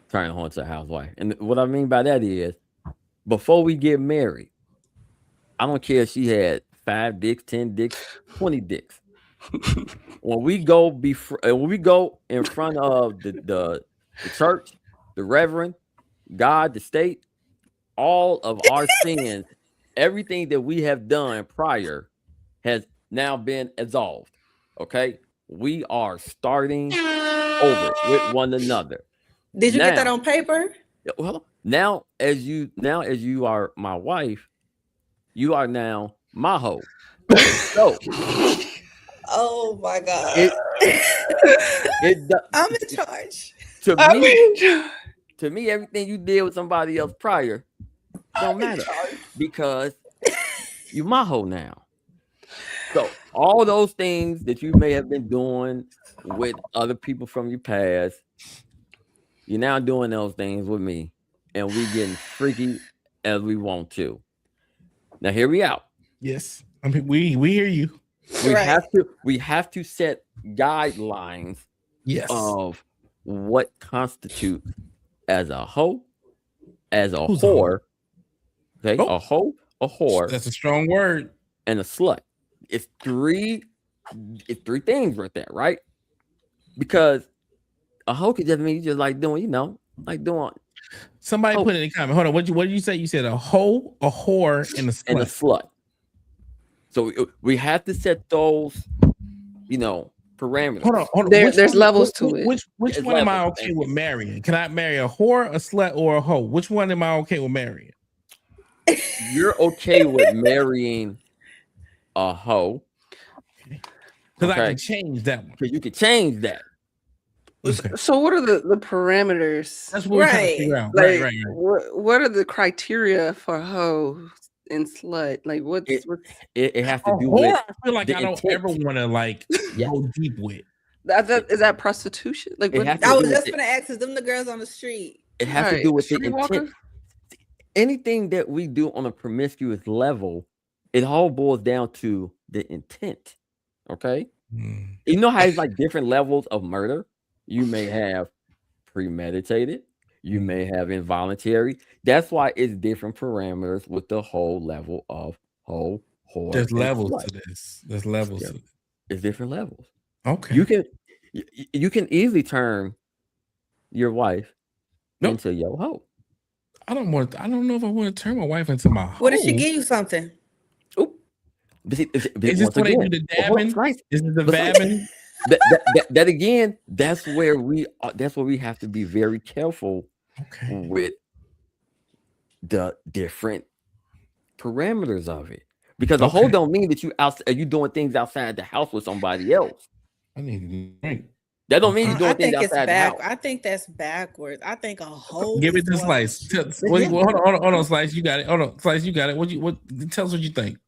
turn a hoe into a housewife, and what I mean by that is, before we get married, I don't care if she had 5 dicks, 10 dicks, 20 dicks. When we go in front of the church, the reverend, God, the state, all of our sins, everything that we have done prior has now been absolved. Okay, we are starting over with one another. Did you get that on paper? Well, now as you are my wife, you are now my hoe. So, oh my God, I'm in charge. To me, everything you did with somebody else prior don't matter because you my hoe now. So all those things that you may have been doing with other people from your past, you're now doing those things with me, and we getting freaky as we want to. Now hear me out. Yes, I mean we hear you. We have to set guidelines of what constitutes as a hoe, as a whore. Okay, a hoe, a whore. That's a strong word. And a slut. It's three things right there, right? Because a hoe could just mean you just like doing, Somebody put it in the comment. Hold on. What did you say? You said a hoe, a whore, and a slut. And a slut. So we have to set those, parameters. Hold on. There's levels to it. Which one am I okay with marrying? Can I marry a whore, a slut, or a hoe? Which one am I okay with marrying? You're okay with marrying a hoe. Because I can change that one. Because you can change that. Okay. So what are the parameters? That's what we're trying to figure out. Right, Like, right, right. what are the criteria for hoe and slut? Like, what's It has A to do whore, with I feel like the I don't intent. ever want to like Yeah. go deep with. is that prostitution? Like, It what? has to I do was with just it. gonna ask, is them the girls on the street? It has to Right, do with the streetwalker? intent. Anything that we do on a promiscuous level, it all boils down to the intent. Okay. Mm. You know how it's like different levels of murder? You may have premeditated, you may have involuntary. That's why it's different parameters with the whole level of whole whore. There's and levels slut. to this. There's levels Yeah. to this. It's different levels. Okay. You can easily turn your wife Nope. into your hoe. I don't know if I want to turn my wife into my What if she hoe. give you something? Oop. But see, Is this once what they again, do the but hold on, dabbing? Slice. Is it the But Slice, vabbing? that again, that's where we have to be very careful Okay. with the different parameters of it. Because a hoe Okay. don't mean that you doing things outside the house with somebody else. I need to drink. That don't mean you I doing things think it's outside the back. house. I think that's backwards. I think a whole. Give is it to the one- Slice. Hold on, Slice. You got it. Hold on, Slice. You got it. Tell us what you think.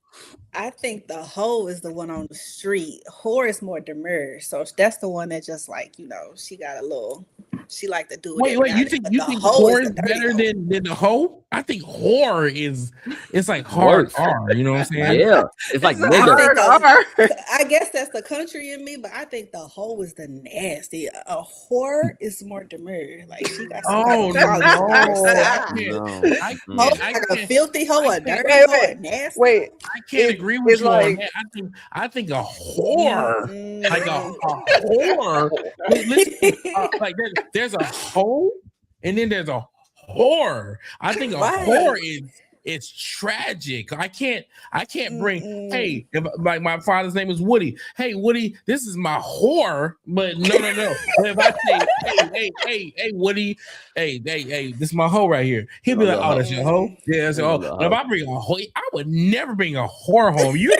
I think the hoe is the one on the street. Whore is more demure, so that's the one that just like she got a little. She like to do it. Wait. every now You and think then, you but the think hoe whore is is the dirty better hoe. than the hoe? I think whore it's like hard Worse. R. You know what I'm saying? Yeah. It's like It's a nigga. hard R. I guess that's the country in me, but I think the hoe is the nasty. A whore is more demure. Like she got some Oh type of no! quality to her I side. can't. No. I Mm. Hoe can't. I like a can't. filthy hoe, I a can't- dirty Wait, hoe, a wait, nasty. Wait, I can't It- agree with it's you on like- that. I think a whore, Mm. like a whore. Listen, like there's a hoe, and then there's a whore. I think a Right. whore is tragic. I can't bring. Mm-mm. Hey, if like my father's name is Woody. Hey, Woody, this is my whore. But no. But if I say, hey, Woody, hey, this is my hoe right here. He'll be My like, little oh, that's your hoe. Yeah, that's your My hoe. little But if hoe. I bring a hoe, I would never bring a whore home. You're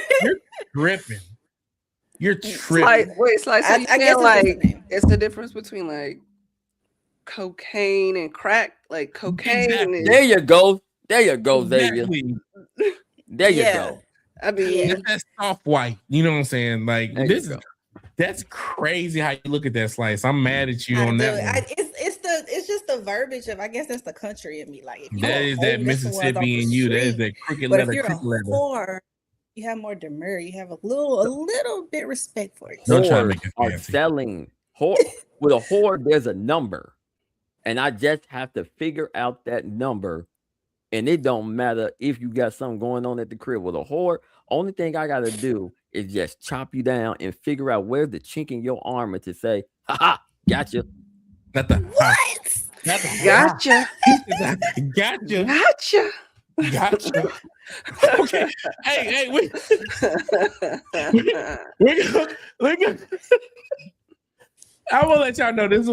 tripping. You're tripping. Slice. So I you guess saying it's just like the name. it's the difference between like cocaine and crack? Like cocaine Exactly. is, There you go. There you go, Xavier. Exactly. There you Yeah. go. I mean, It's that soft white. You know what I'm saying? Like There this you is go. that's crazy how you look at that Slice. I'm mad at you I on do. that one. It's just the verbiage of, I guess that's the country in me. Like if you That is that Mississippi in you. That is that crooked But if letter, you're a cricket letter. whore, you have more demure. You have a little bit respect for it. Don't try to Whores make it are fancy. selling whore. With a whore, there's a number, and I just have to figure out that number. And it don't matter if you got something going on at the crib with a whore. Only thing I gotta do is just chop you down and figure out where's the chink in your armor to say, "Ha ha, gotcha." Not the What? not the gotcha, gotcha. gotcha. Gotcha. Okay. Hey, we're gonna I will let y'all know this is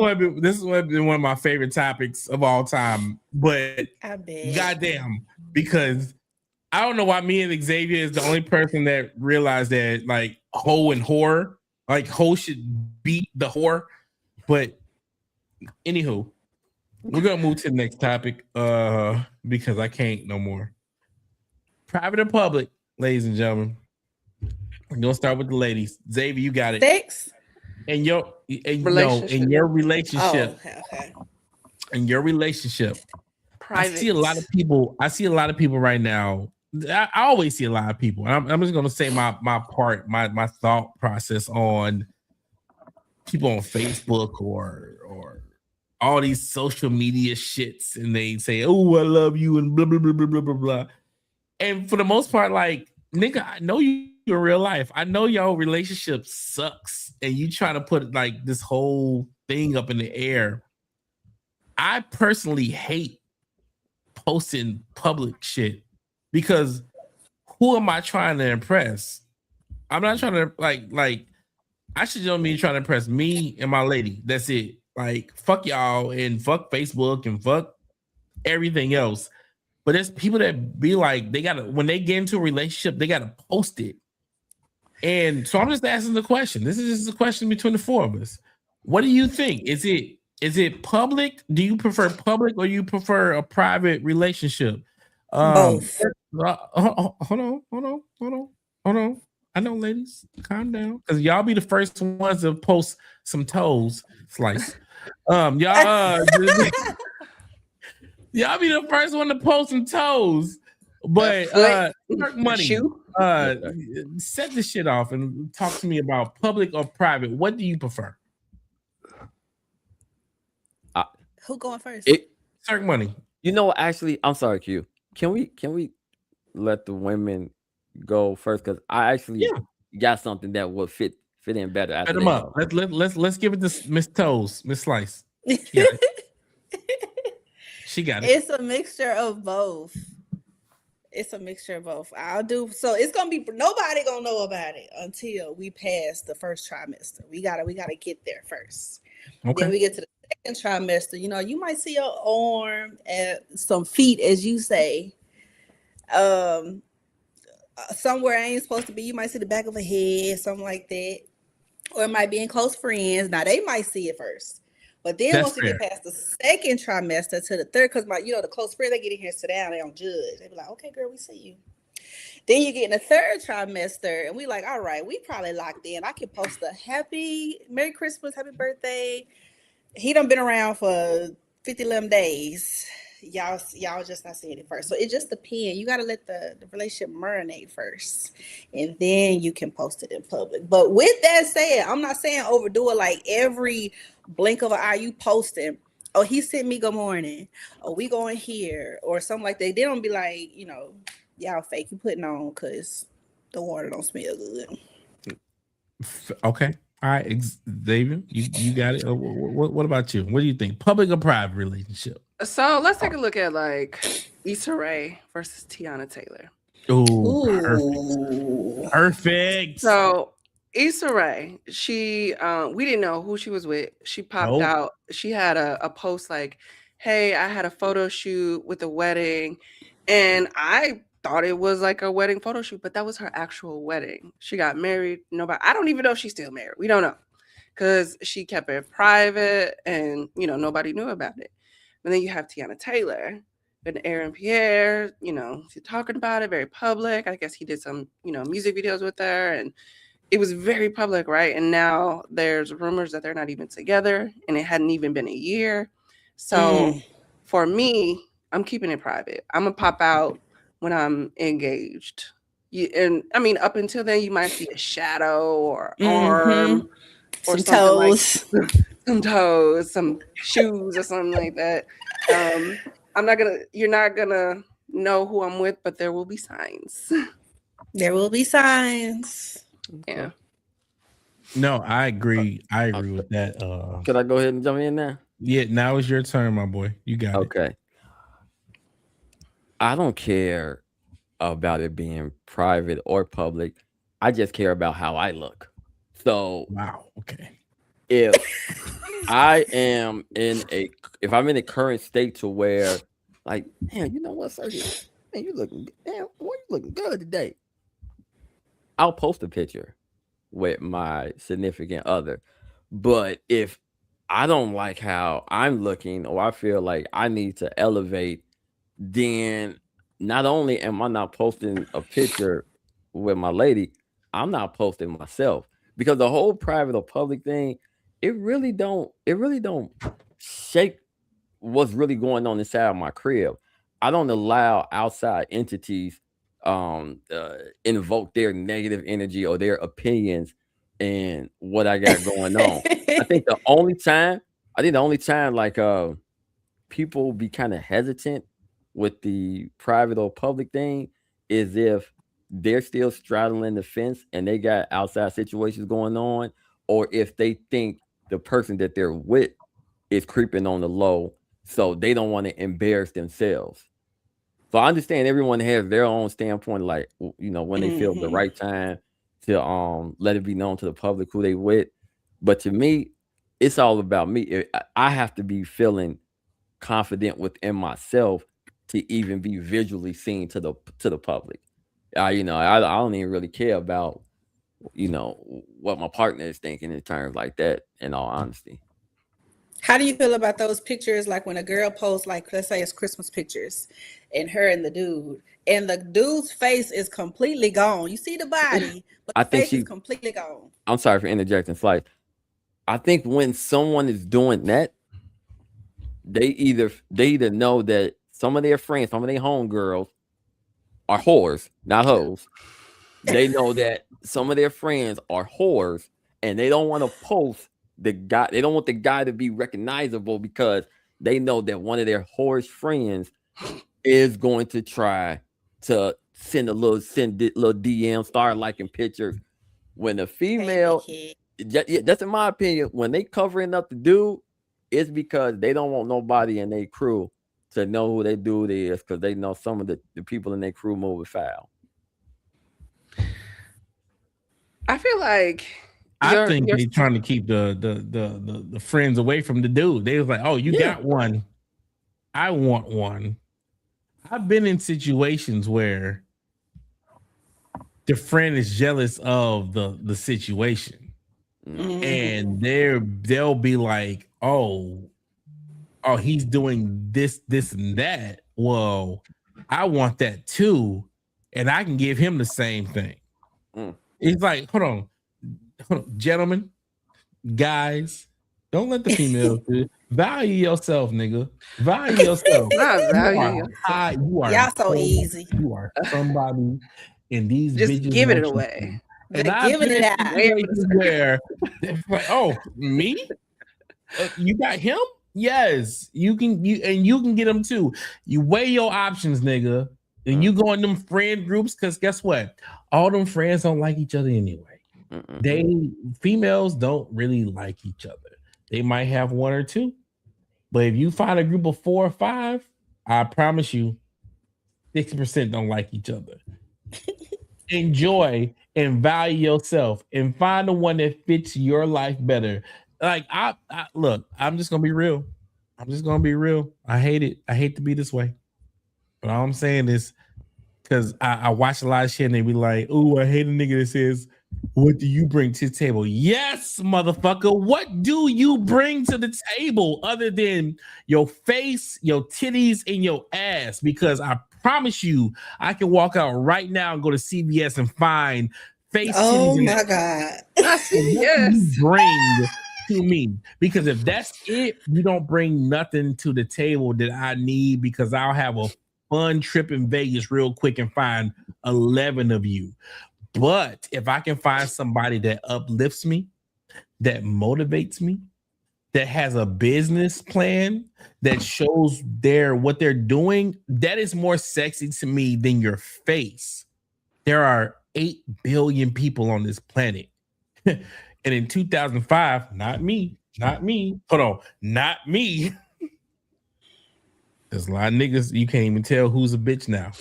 one of my favorite topics of all time. But I bet. goddamn, because I don't know why me and Xavier is the only person that realized that like hoe and whore, like hoe should beat the whore. But anywho, we're gonna move to the next topic because I can't no more. Private and public, ladies and gentlemen. We're gonna start with the ladies. Xavier, you got it. Sex? In your in Relationship. your Oh, relationship, okay. in your relationship. Private. I see a lot of people right now. I always see a lot of people. I'm just gonna say my part, my thought process on people on Facebook or all these social media shits, and they say, "Oh, I love you," and blah blah blah blah blah blah blah. And for the most part, like, nigga, I know you in real life. I know your relationship sucks, and you try to put like this whole thing up in the air. I personally hate posting public shit because who am I trying to impress? I'm not trying to like I should just be trying to impress me and my lady. That's it. Like, fuck y'all and fuck Facebook and fuck everything else. But there's people that be like, they gotta, when they get into a relationship, they gotta post it. And so I'm just asking the question. This is just a question between the four of us. What do you think? Is it public? Do you prefer public or you prefer a private relationship? Both. Hold on. I know, ladies, calm down, because y'all be the first ones to post some toes slice. Y'all y'all be the first one to post some toes. But money, Shoe? set this shit off and talk to me about public or private. What do you prefer? Who going first? Cirque Money. You know, actually, I'm sorry, Q. Can we let the women go first? Because I actually got something that would fit in better. Set them up. Let's give it to Miss Toes, Miss Slice. She got it. It's a mixture of both. I'll do so. It's gonna be nobody gonna know about it until we pass the first trimester. We gotta get there first. Okay. Then we get to the second trimester. You know, you might see your arm and some feet, as you say. Somewhere I ain't supposed to be. You might see the back of a head, something like that, or it might be in close friends. Now they might see it first. But then once we get past the second trimester to the third, because the close friends, they get in here and sit down, they don't judge. They be like, okay, girl, we see you. Then you get in the third trimester, and we like, all right, we probably locked in. I can post a Merry Christmas, happy birthday. He done been around for 11 days. Y'all just not seeing it first. So it just depends. You got to let the relationship marinate first, and then you can post it in public. But with that said, I'm not saying overdo it. Like every blink of an eye you posting, oh, he sent me good morning, oh, we going here, or something like that. They don't be like, y'all fake, you putting on because the water don't smell good. Okay. All right, Xavier, you got it. What about you? What do you think? Public or private relationship? So let's take a look at like Issa Rae versus Tiana Taylor. Ooh, perfect. So Issa Rae, she we didn't know who she was with. She popped out. She had a post like, "Hey, I had a photo shoot with a wedding," and I thought it was like a wedding photo shoot, but that was her actual wedding. She got married. I don't even know if she's still married. We don't know because she kept it private, and nobody knew about it. And then you have Tiana Taylor and Aaron Pierre. She's talking about it, very public. I guess he did some music videos with her, and it was very public, right? And now there's rumors that they're not even together, and it hadn't even been a year. So for me, I'm keeping it private. I'm gonna pop out when I'm engaged. And I mean, up until then, you might see a shadow or arm or some toes, some toes, some shoes or something like that. You're not gonna know who I'm with, but there will be signs. There will be signs. Yeah. No, I agree. I agree with that. Can I go ahead and jump in now? Yeah, now it's your turn, my boy. You got it. Okay. I don't care about it being private or public. I just care about how I look. So wow, okay. If I'm in a current state to where, like, damn, you know what, Sergio? Man, you looking good today. I'll post a picture with my significant other. But if I don't like how I'm looking, or I feel like I need to elevate, then not only am I not posting a picture with my lady, I'm not posting myself, because the whole private or public thing, it really don't shape what's really going on inside of my crib. I don't allow outside entities invoke their negative energy or their opinions and what I got going on. I think the only time like people be kind of hesitant with the private or public thing is if they're still straddling the fence and they got outside situations going on, or if they think the person that they're with is creeping on the low, so they don't want to embarrass themselves. So I understand everyone has their own standpoint, like, when they feel the right time to let it be known to the public who they with. But to me, it's all about me. I have to be feeling confident within myself to even be visually seen to the public. I don't even really care about you know, what my partner is thinking in terms like that, in all honesty. How do you feel about those pictures? Like when a girl posts, like, let's say it's Christmas pictures and her and the dude's face is completely gone. You see the body, but I the think face is she, completely gone. I'm sorry for interjecting, Slice. I think when someone is doing that, they either know that some of their friends, some of their homegirls are whores, not hoes. They know that some of their friends are whores, and they don't want to post the guy. They don't want the guy to be recognizable because they know that one of their whorish friends is going to try to send little DM, start liking pictures. When a Hey, female, kid. that's in my opinion, when they covering up the dude, it's because they don't want nobody in their crew to know who their dude is, because they know some of the people in their crew moving foul. I feel like I think they trying to keep the friends away from the dude. They was like, oh, you got one. I want one. I've been in situations where the friend is jealous of the situation, and they'll be like, oh, he's doing this, and that. Well, I want that too, and I can give him the same thing. It's like, hold on, gentlemen, guys, don't let the females value yourself, nigga. Value yourself. Not value. You are Y'all so easy. You are somebody, and these Just bitches give it want you away. to. And Just I've giving been it in out. situations where it's like, oh, me? You got him? Yes, you can. You can get him too. You weigh your options, nigga, and you go in them friend groups, because guess what? All them friends don't like each other anyway. Females don't really like each other. They might have one or two, but if you find a group of 4 or 5, I promise you, 60% don't like each other. Enjoy and value yourself and find the one that fits your life better. Like I look, I'm just gonna be real. I hate it. I hate to be this way. But all I'm saying is, because I watch a lot of shit and they be like, oh, I hate a nigga that says, what do you bring to the table? Yes, motherfucker. What do you bring to the table other than your face, your titties, and your ass? Because I promise you, I can walk out right now and go to CVS and find face. Oh titties, my God. Yes. you bring to me? Because if that's it, you don't bring nothing to the table that I need, because I'll have a fun trip in Vegas real quick and find 11 of you. But if I can find somebody that uplifts me, that motivates me, that has a business plan, that shows what they're doing, that is more sexy to me than your face. There are 8 billion people on this planet. And in 2005, not me. Hold on, not me. There's a lot of niggas, you can't even tell who's a bitch now.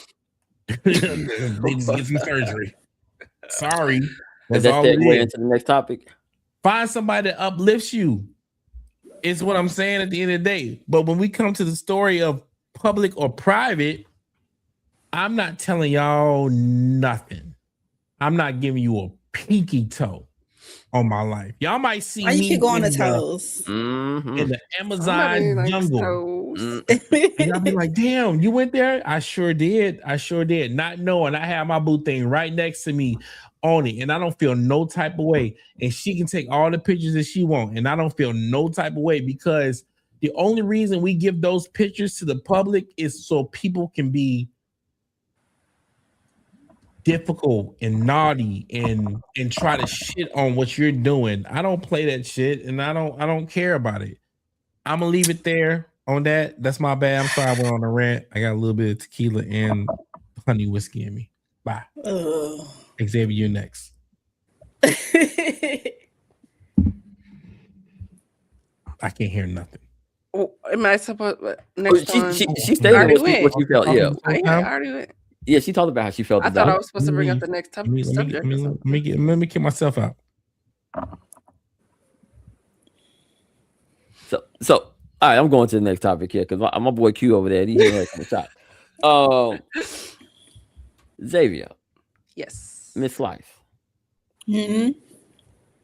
They just get some surgery. Sorry. That's all segue into the next topic. Find somebody that uplifts you. Is what I'm saying at the end of the day. But when we come to the story of public or private, I'm not telling y'all nothing. I'm not giving you a pinky toe on my life. Y'all might see Why you me keep going in to toes? in the Amazon jungle. And I'll be like, damn, you went there? I sure did. Not knowing I have my boo thing right next to me on it, and I don't feel no type of way. And she can take all the pictures that she wants, and I don't feel no type of way, because the only reason we give those pictures to the public is so people can be difficult and naughty and try to shit on what you're doing. I don't play that shit, and I don't care about it. I'm gonna leave it there on that. That's my bad. I'm sorry I went on a rant. I got a little bit of tequila and honey whiskey in me. Bye. Xavier, you next. I can't hear nothing. Am I supposed next time? She stated what she felt. Yeah. I already went. Yeah, she talked about how she felt. I thought I was supposed to bring up the next subject. Let me get myself out. So all right, I'm going to the next topic here, because my boy Q over there, he had some shot. Xavier. Yes. Miss Life. Mhm.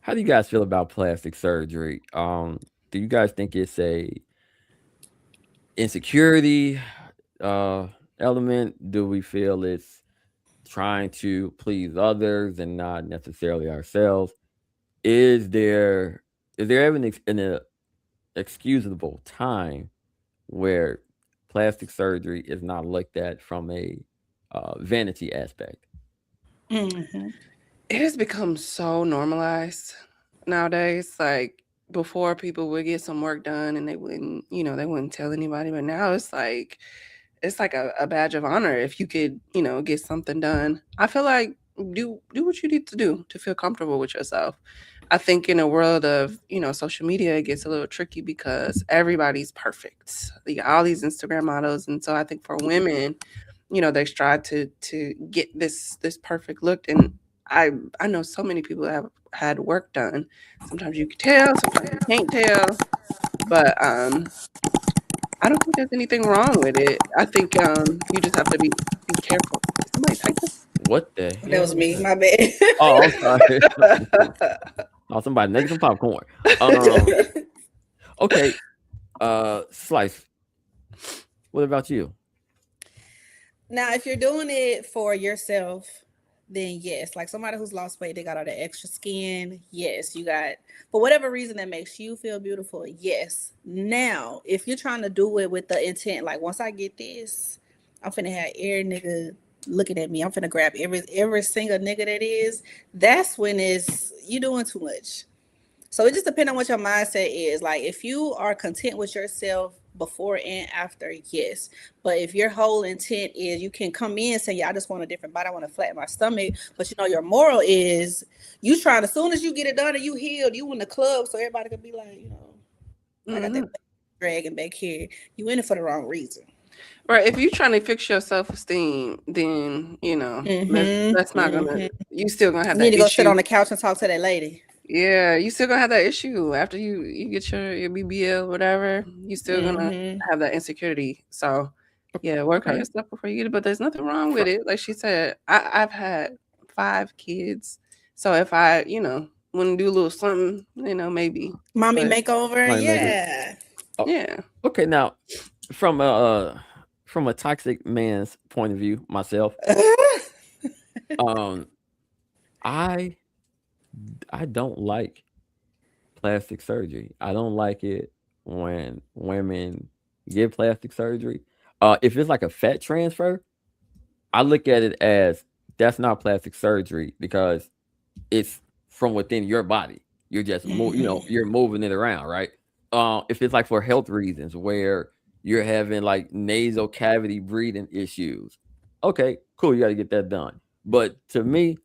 How do you guys feel about plastic surgery? Do you guys think it's a insecurity uh element? Do we feel it's trying to please others and not necessarily ourselves? Is there ever an excusable time where plastic surgery is not looked at from a vanity aspect? Mhm. It has become so normalized nowadays. Like before, people would get some work done and they wouldn't, they wouldn't tell anybody. But now it's like a badge of honor if you could, get something done. I feel like do what you need to do to feel comfortable with yourself. I think in a world of, social media, it gets a little tricky because everybody's perfect. You got all these Instagram models. And so I think for women, they strive to get this perfect look. And I know so many people that have had work done. Sometimes you can tell, sometimes you can't tell. But I don't think there's anything wrong with it. I think you just have to be careful. Did somebody type What the That hell was was me. that? My bad. Oh, I'm sorry. this? Oh, somebody making some popcorn. Okay. Slice. What about you? Now, if you're doing it for yourself, then yes, like somebody who's lost weight, they got all the extra skin. Yes, you got for whatever reason that makes you feel beautiful. Yes. Now, if you're trying to do it with the intent, like once I get this, I'm finna have every nigga looking at me. I'm finna grab every single nigga that is. That's when it's you doing too much. So it just depends on what your mindset is. Like if you are content with yourself before and after, yes. But if your whole intent is you can come in and say, yeah, I just want a different body, I want to flatten my stomach. But your moral is you trying as soon as you get it done and you healed, you in the club so everybody could be like, I got that dragging back here. You in it for the wrong reason. Right. If you're trying to fix your self-esteem, then that's not gonna. You still gonna have You need that to go sit issue. on the couch and talk to that lady. Yeah, you still gonna have that issue after you get your BBL, whatever. You still gonna have that insecurity. So yeah, work on Okay. yourself before you get it. But there's nothing wrong with it. Like she said, I've had 5 kids. So if I, want to do a little something, maybe. Mommy But makeover, Mommy makeover. yeah. yeah. Okay, now from a toxic man's point of view, myself, I don't like plastic surgery. I don't like it when women get plastic surgery. If it's like a fat transfer, I look at it as that's not plastic surgery because it's from within your body. You're just you're moving it around, right? If it's like for health reasons where you're having like nasal cavity breathing issues, okay, cool, you got to get that done. But to me,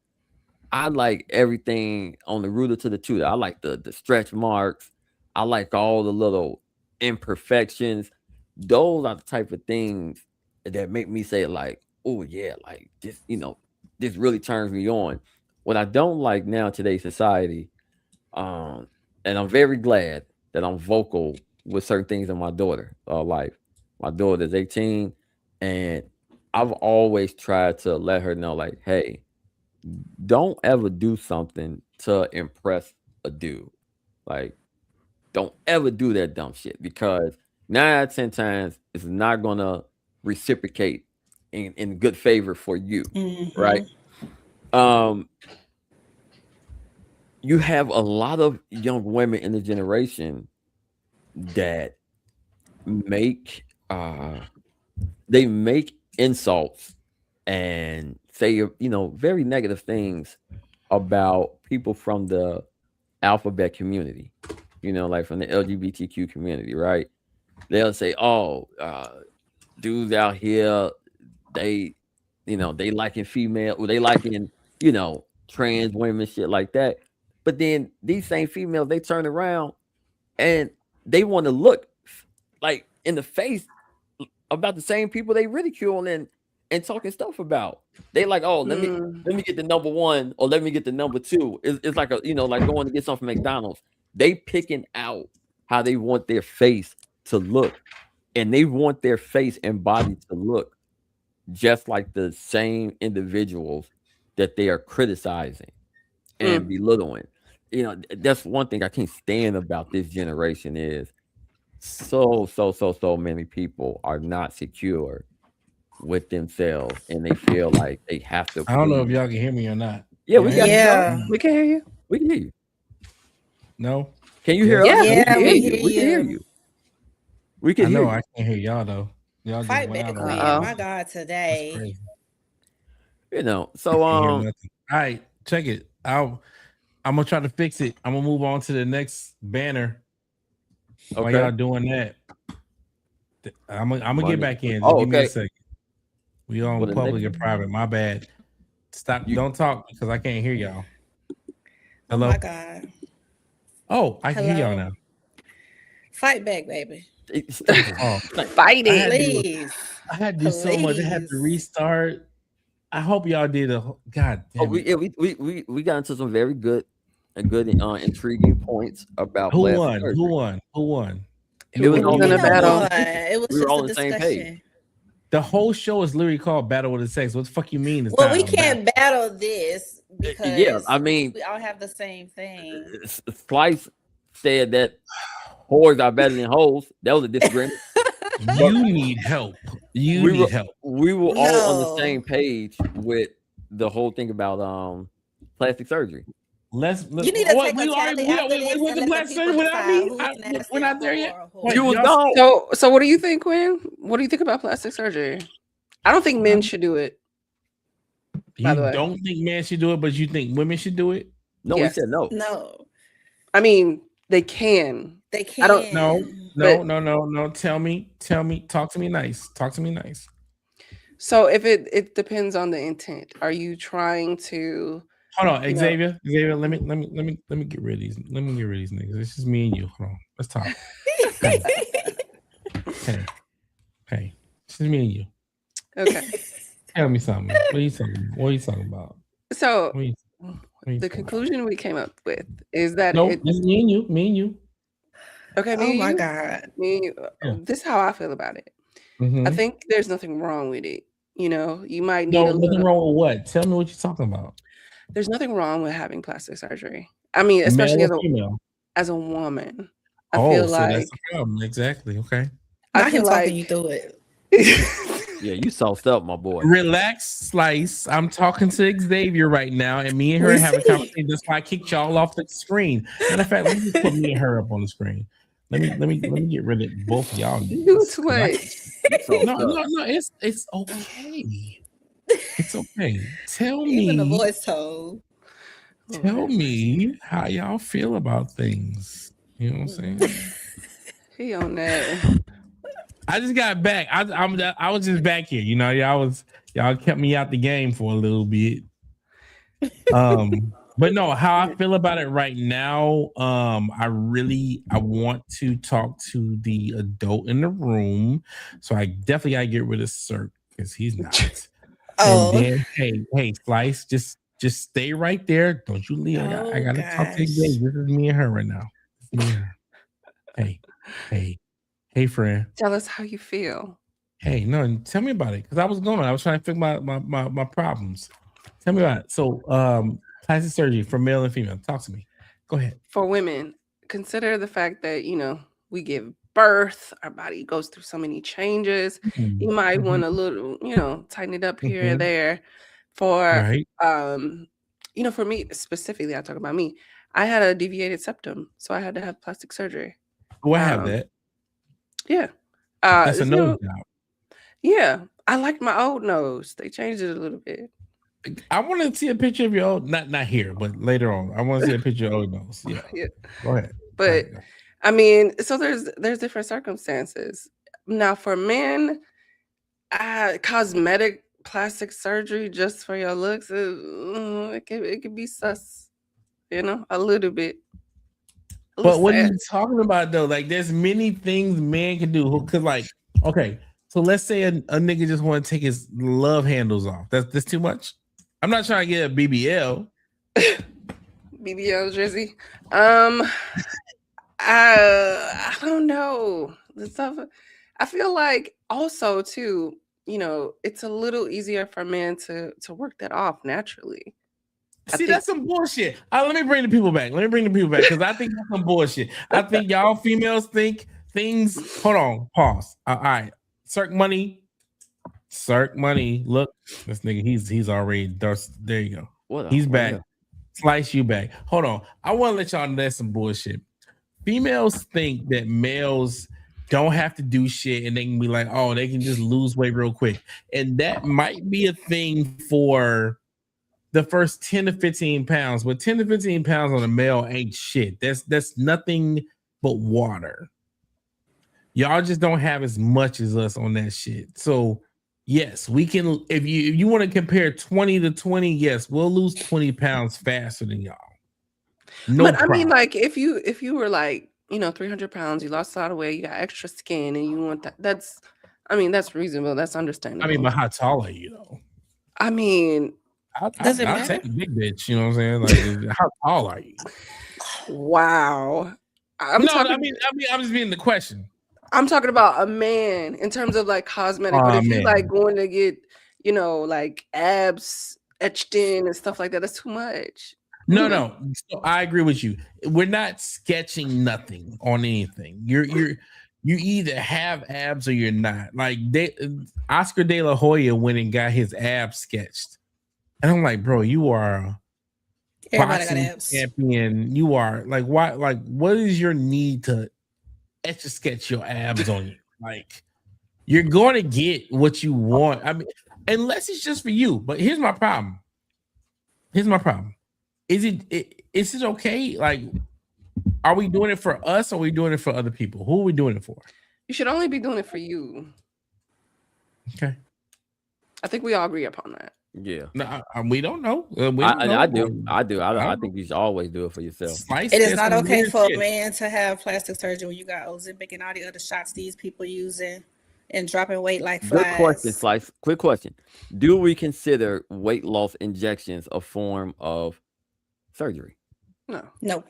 I like everything on the rooter to the tutor. I like the stretch marks. I like all the little imperfections. Those are the type of things that make me say like, oh yeah, like this, this really turns me on. What I don't like now in today's society, and I'm very glad that I'm vocal with certain things in my daughter life. My daughter is 18, and I've always tried to let her know, like, hey, don't ever do something to impress a dude. Like, don't ever do that dumb shit because 9 out of 10 times it's not gonna reciprocate in good favor for you, right? You have a lot of young women in the generation that make they make insults and say very negative things about people from the alphabet community, like from the LGBTQ community, right? They'll say, oh, dudes out here, they they liking female, or they liking trans women, shit like that. But then these same females, they turn around and they want to look like in the face about the same people they ridicule and talking stuff about. They like, oh, let me get the number 1 or let me get the number 2. It's like like going to get something from McDonald's. They picking out how they want their face to look, and they want their face and body to look just like the same individuals that they are criticizing. and belittling. You know, that's one thing I can't stand about this generation is so many people are not secure with themselves, and they feel like they have to. I don't know if prove- y'all can hear me or not. Yeah, we got you. Yeah. dog. We can hear you. We can hear you. No, Can you hear Yeah. us? Yeah, we we can hear hear you. We can hear you. you. We I can hear know you. I can't hear y'all though. Y'all just Fight went back, out on Quinn. me. Uh-oh. My God, That's today. crazy. You know, I so can't hear nothing. All right, check it. I'm gonna try to fix it. I'm gonna move on to the next banner. While okay. y'all doing that, I'm gonna Money. get back in. Just Oh, give me a okay. second. We on Well, the public next- and private. My bad. Stop. You- Don't talk because I can't hear y'all. Oh Hello? my God. Oh, I can hear y'all Hello? now. Fight back, baby. Oh, Fight I it. had to do- Please. I had to do so much. I had to Please. restart. I hope y'all did a. God Oh, damn it. we got into some very good intriguing points about Who plastic won? surgery. Who won? Who won? It was Who all was in me. a battle? It was We were just all a on the same page. discussion. The whole show is literally called Battle with the Sex. What the fuck you mean? It's Well, not we a battle? can't battle this because Yeah, I mean, we all have the same thing. Slice said that whores are better than hoes. That was a disagreement. You need help. You We need were- help. We were all on the No. same page with the whole thing about plastic surgery. Let's You need to what, take a tally after this with and the let black the surgery people without decide me. who's nasty We're not there or yet. whore. What, You was y'all- gone. So what do you think, Quinn? What do you think about plastic surgery? I don't think men should do it. By the You way. don't think men should do it, but you think women should do it? No, Yes. we said no. No, I mean, they can. they I can't. don't- No, But- no. Tell me. Talk to me nice. Talk to me nice. So if it depends on the intent. Are you trying to Hold on, No. Xavier. Let me get rid of these. Let me get rid of these niggas. It's just me and you. Hold on. Let's talk. Hey. It's just me and you. okay. Tell me something. What are you talking about? So What are you the talking about? conclusion we came up with is that No, it, it's me and you. Me and you. okay, me Oh and my you, God. me and you, Yeah. this is how I feel about it. Mhm. I think there's nothing wrong with it. You know, you might need No, a nothing little. wrong with what? Tell me what you're talking about. There's nothing wrong with having plastic surgery. I mean, especially Male or female? as a woman. I Oh, feel so like that's the problem. Exactly. Okay. I Not him feel talking you like through it. Yeah, you sauced up, my boy. Relax, Slice. I'm talking to Xavier right now, and me and her We have a see. conversation. That's why I kicked y'all off the screen. Matter of fact, let me put me and her up on the screen. Let me get rid of both of y'all. you niggas, 'cause twitch. You sauced no, up. no. It's okay. It's okay. Tell Even the me, voice tone. tell me how y'all feel about things. You know what I'm saying? He on that. I just got back. I was just back here. You know, y'all kept me out the game for a little bit. But no, how I feel about it right now, I want to talk to the adult in the room. So I definitely gotta get rid of Cirque because he's not. Oh. And then hey, Slice, just stay right there. Don't you leave. I gotta talk to gosh. Xavier. This is me and her right now. It's me and her. Hey, friend. Tell us how you feel. Hey, no, tell me about it because I was going. I was trying to fix my problems. Tell me about it. So, plastic surgery for male and female. Talk to me. Go ahead. For women, consider the fact that, you know, we give birth, our body goes through so many changes. You might Mhm. want a little, you know, tighten it up here Mhm. and there. For Right. you know, for me specifically, I talk about me. I had a deviated septum, so I had to have plastic surgery. Oh, I have Um, that. Yeah. That's a you know, nose job. yeah. I liked my old nose. They changed it a little bit. I want to see a picture of your old, not here, but later on. I want to see a picture of your old nose. Yeah. Yeah. Go ahead. But I mean, so there's different circumstances. Now for men, cosmetic plastic surgery just for your looks, it could be sus, you know, a little bit. But what are sad. you talking about though? Like, there's many things men can do. Cause like, okay, so let's say a nigga just want to take his love handles off. That's too much. I'm not trying to get a BBL. BBL Drizzy. I don't know. The stuff I feel like also too, you know, it's a little easier for men to work that off naturally. I See, think that's some bullshit. Let me bring the people back. Because I think that's some bullshit. I think y'all females think things. Hold on, pause. All right, Cirque Money. Look, this nigga, he's already there. You go. What He's the back. hell? Slice you back. Hold on. I want to let y'all know that's some bullshit. Females think that males don't have to do shit and they can be like, oh, they can just lose weight real quick. And that might be a thing for the first 10 to 15 pounds, but 10 to 15 pounds on a male ain't shit. That's nothing but water. Y'all just don't have as much as us on that shit. So yes, we can. If you want to compare 20 to 20, yes, we'll lose 20 pounds faster than y'all. No but problem. I mean, like if you were like, 300 pounds, you lost a lot of weight, you got extra skin, and you want that. That's reasonable. That's understandable. I mean, but how tall are you though? I mean, Does it I'll matter? take a big bitch. You know what I'm saying? Like, how tall are you? wow. I'm just being the question. I'm talking about a man in terms of like cosmetic. But if you like going to get, like abs etched in and stuff like that, that's too much. No. So I agree with you. We're not sketching nothing on anything. You either have abs or you're not. Like Oscar De La Hoya went and got his abs sketched, and I'm like, bro, you are Everybody got boxing abs. champion. You are like, why? Like, what is your need to etch a sketch your abs on you? Like, you're going to get what you want. I mean, unless it's just for you. But here's my problem. Is it okay? Like, are we doing it for us or are we doing it for other people? Who are we doing it for? You should only be doing it for you. Okay. I think we all agree upon that. Yeah. No, we don't know. I do. I think you should always do it for yourself. Slice It is said not some okay weird for shit. a man to have plastic surgery when you got Ozempic and all the other shots these people using and dropping weight like flies. Good question, Slice. Quick question. Do we consider weight loss injections a form of surgery? No.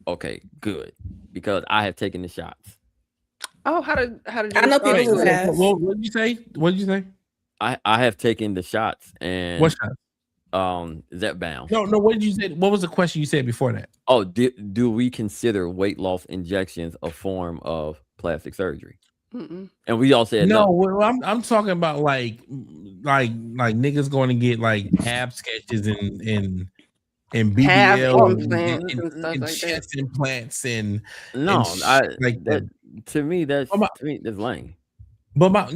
Okay, good. Because I have taken the shots. Oh, how did you I know respond people to who it? have. What did you say? What did you say? I have taken the shots and What shot? Zepbound. No. What did you say? What was the question you said before that? Oh, do we consider weight loss injections a form of plastic surgery? Mm-mm. And we all said No, no. well, I'm talking about like niggas going to get like ab sketches and Have BBL implants and stuff and like that. chest implants and No, shit like that. to me that's Oh, my- that's lame. But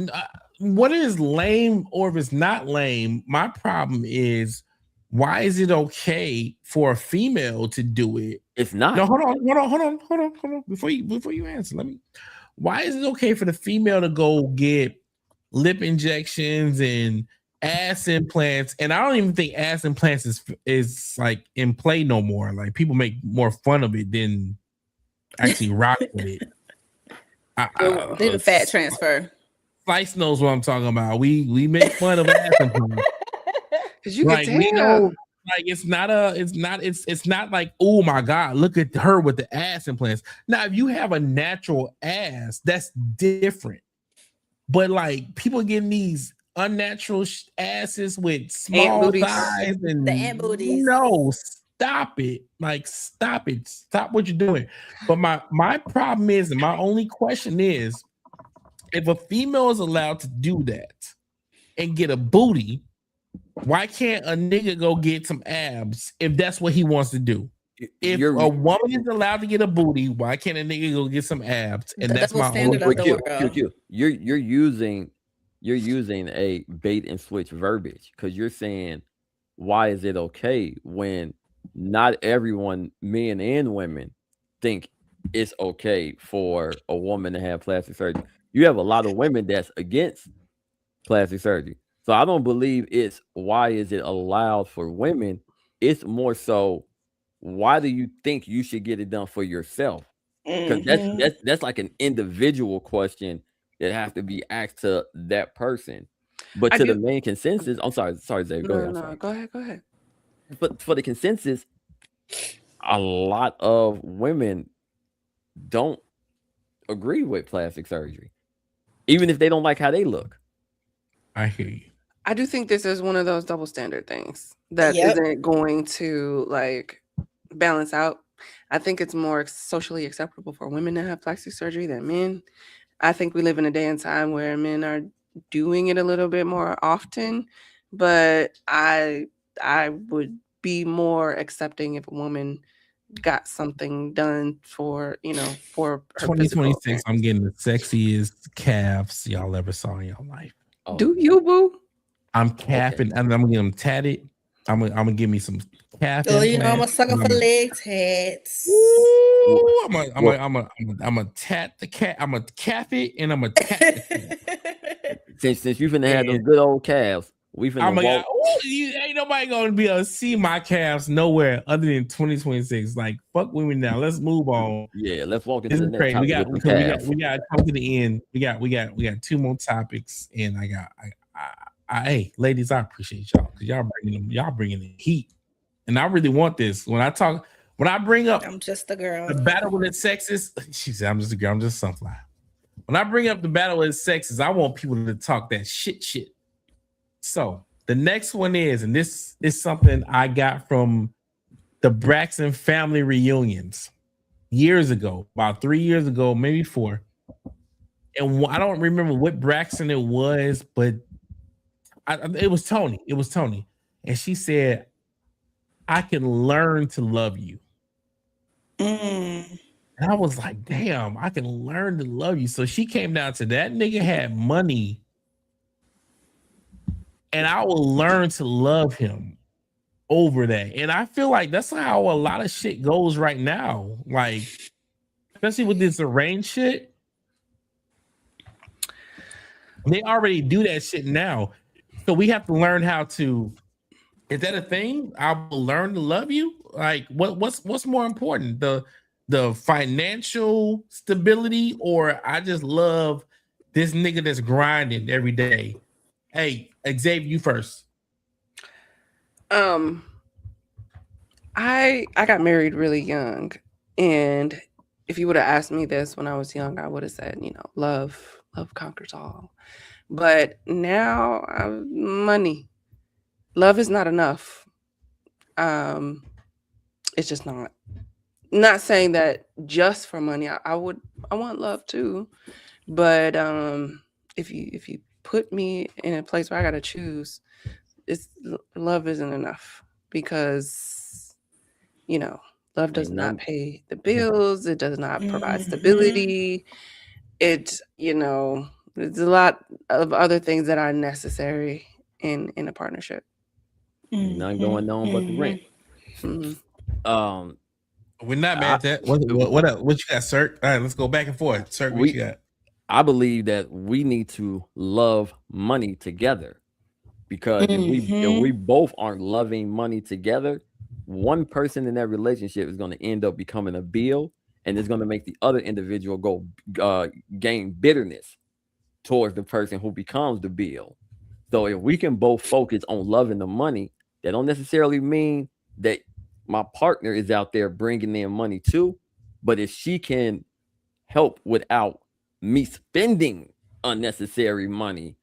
what is lame or if it's not lame, my problem is why is it okay for a female to do it? It's not. No, hold on. Before you answer, why is it okay for the female to go get lip injections and ass implants? And I don't even think ass implants is like in play no more. Like people make more fun of it than actually rock with it. Did a fat transfer. Slice knows what I'm talking about. We make fun of ass implants. Because you Like can we tell. know, like it's not like, oh my god, look at her with the ass implants. Now, if you have a natural ass, that's different. But like people getting these unnatural asses with small booties. thighs and The ant booties. no, stop it. Like stop it. Stop what you're doing. But my problem is, and my only question is, if a female is allowed to do that and get a booty, why can't a nigga go get some abs if that's what he wants to do? If a woman is allowed to get a booty, why can't a nigga go get some abs? And The that's double my standard only of the world. You're using a bait and switch verbiage because you're saying why is it okay when not everyone, men and women, think it's okay for a woman to have plastic surgery. You have a lot of women that's against plastic surgery. So I don't believe it's why is it allowed for women. It's more so why do you think you should get it done for yourself? Because that's like an individual question that has to be asked to that person. But to the main consensus, I'm sorry, Xavier, go ahead. Go ahead. But for the consensus, a lot of women don't agree with plastic surgery, even if they don't like how they look. I hear you. I do think this is one of those double standard things that Yep. isn't going to like balance out. I think it's more socially acceptable for women to have plastic surgery than men. I think we live in a day and time where men are doing it a little bit more often, but I would be more accepting if a woman got something done for, for her physical 2026, appearance. I'm getting the sexiest calves y'all ever saw in your life. Oh, Do you, boo? I'm capping, and I'm gonna get them tatted. I'm gonna give me some calf. Oh, you know I'm a implants, sucker and for I'm- leg tats. Ooh, I'm gonna tat the cat. I'm gonna cap it, and I'm gonna tat the cat. since you finna have Yeah. those good old calves, we finna I'm like, walk. ain't nobody gonna be able to see my calves nowhere other than 2026. Like, fuck women now. Let's move on. Yeah, let's walk into This the is next crazy. topic with them calves. We got to come to the end. We got 2 more topics, and hey, ladies, I appreciate y'all because y'all bringing the heat, and I really want this. When I bring up I'm just a girl. the battle with the sexes, she said, "I'm just a girl. I'm just a sunflower." When I bring up the battle with the sexes, I want people to talk that shit. So the next one is, and this is something I got from the Braxton family reunions years ago, about 3 years ago, maybe 4. And I don't remember what Braxton it was, but it was Tony. It was Tony. And she said, "I can learn to love you." Mm. And I was like, damn, I can learn to love you. So she came down to that nigga had money, and I will learn to love him over that. And I feel like that's how a lot of shit goes right now. Like, especially with this arranged shit. They already do that shit now. So we have to learn how to. Is that a thing? I will learn to love you. Like, what's more important? The financial stability, or I just love this nigga that's grinding every day. Hey, Xavier, you first. I got married really young, and if you would have asked me this when I was young, I would have said, love conquers all. But now, money, love is not enough. It's just not. Not saying that just for money. I want love too, but if you put me in a place where I gotta choose, love isn't enough, because love does not pay the bills. It does not provide stability. There's a lot of other things that are necessary in a partnership. Nothing going on but the rent. Mhm. We're not mad at that. What you got, sir? All right, let's go back and forth. Sir, what you got? I believe that we need to love money together, because if we both aren't loving money together, one person in that relationship is going to end up becoming a bill, and it's going to make the other individual gain bitterness towards the person who becomes the bill. So if we can both focus on loving the money, that don't necessarily mean that my partner is out there bringing in money too, but if she can help without me spending unnecessary money,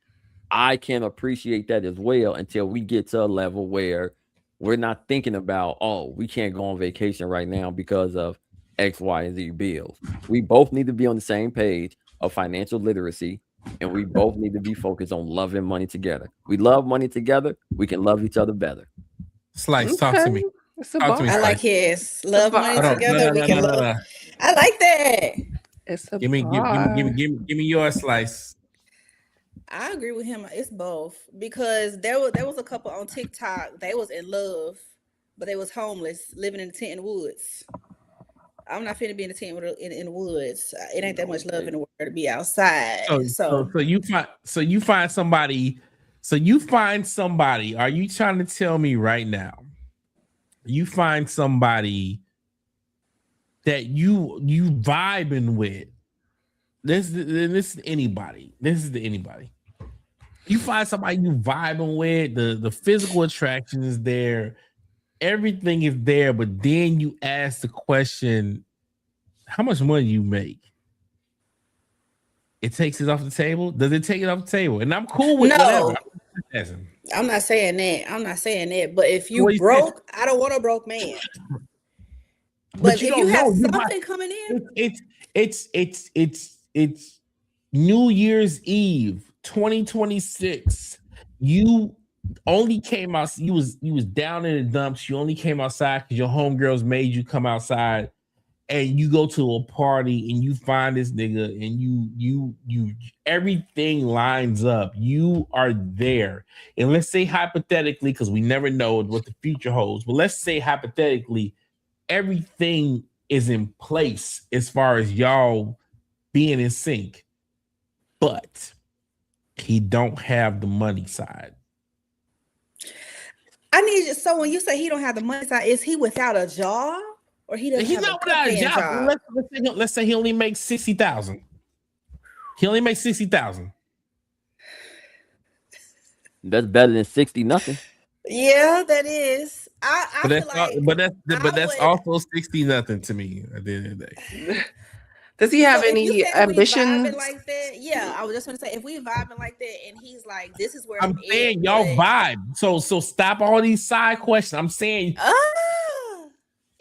I can appreciate that as well, until we get to a level where we're not thinking about, oh, we can't go on vacation right now because of X, Y, and Z bills. We both need to be on the same page of financial literacy, and we both need to be focused on loving money together. We love money together, we can love each other better. Slice, talk to me. It's a Talk to me, bar. I like his love money Hold on. together. We can love. I like that. It's a Give me your slice. I agree with him. It's both, because there was a couple on TikTok. They was in love, but they was homeless, living in a tent in the woods. I'm not finna be in a tent in the woods. It ain't that much love in the world to be outside. So you find somebody. Are you trying to tell me right now? You find somebody that you vibing with. This is anybody. This is anybody. You find somebody you vibing with. The physical attraction is there. Everything is there, but then you ask the question, how much money you make? It takes it off the table. Does it take it off the table? And I'm cool with No. whatever. I'm not saying that. I'm not saying that. But if you What he said. broke, I don't want a broke man. But you if you don't have know. You something coming in, It's New Year's Eve 2026. You only came out. You was down in the dumps. You only came outside because your homegirls made you come outside. And you go to a party and you find this nigga and you everything lines up. You are there. And let's say hypothetically, because we never know what the future holds, but let's say hypothetically, everything is in place as far as y'all being in sync. But he don't have the money side. I need you. So when you say he don't have the money side, is he without a job? Or he doesn't He's have not a without a good-paying job. Let's say he only makes 60,000. He only makes 60,000. That's better than 60 nothing. Yeah, that is. I But feel like that's also 60 nothing to me at the end of the day. Does he have so if you any said we ambitions? vibing like that, yeah, I was just gonna say if we vibing like that and he's like, this is where I'm at, saying y'all but- vibe. So stop all these side questions. I'm saying Ah.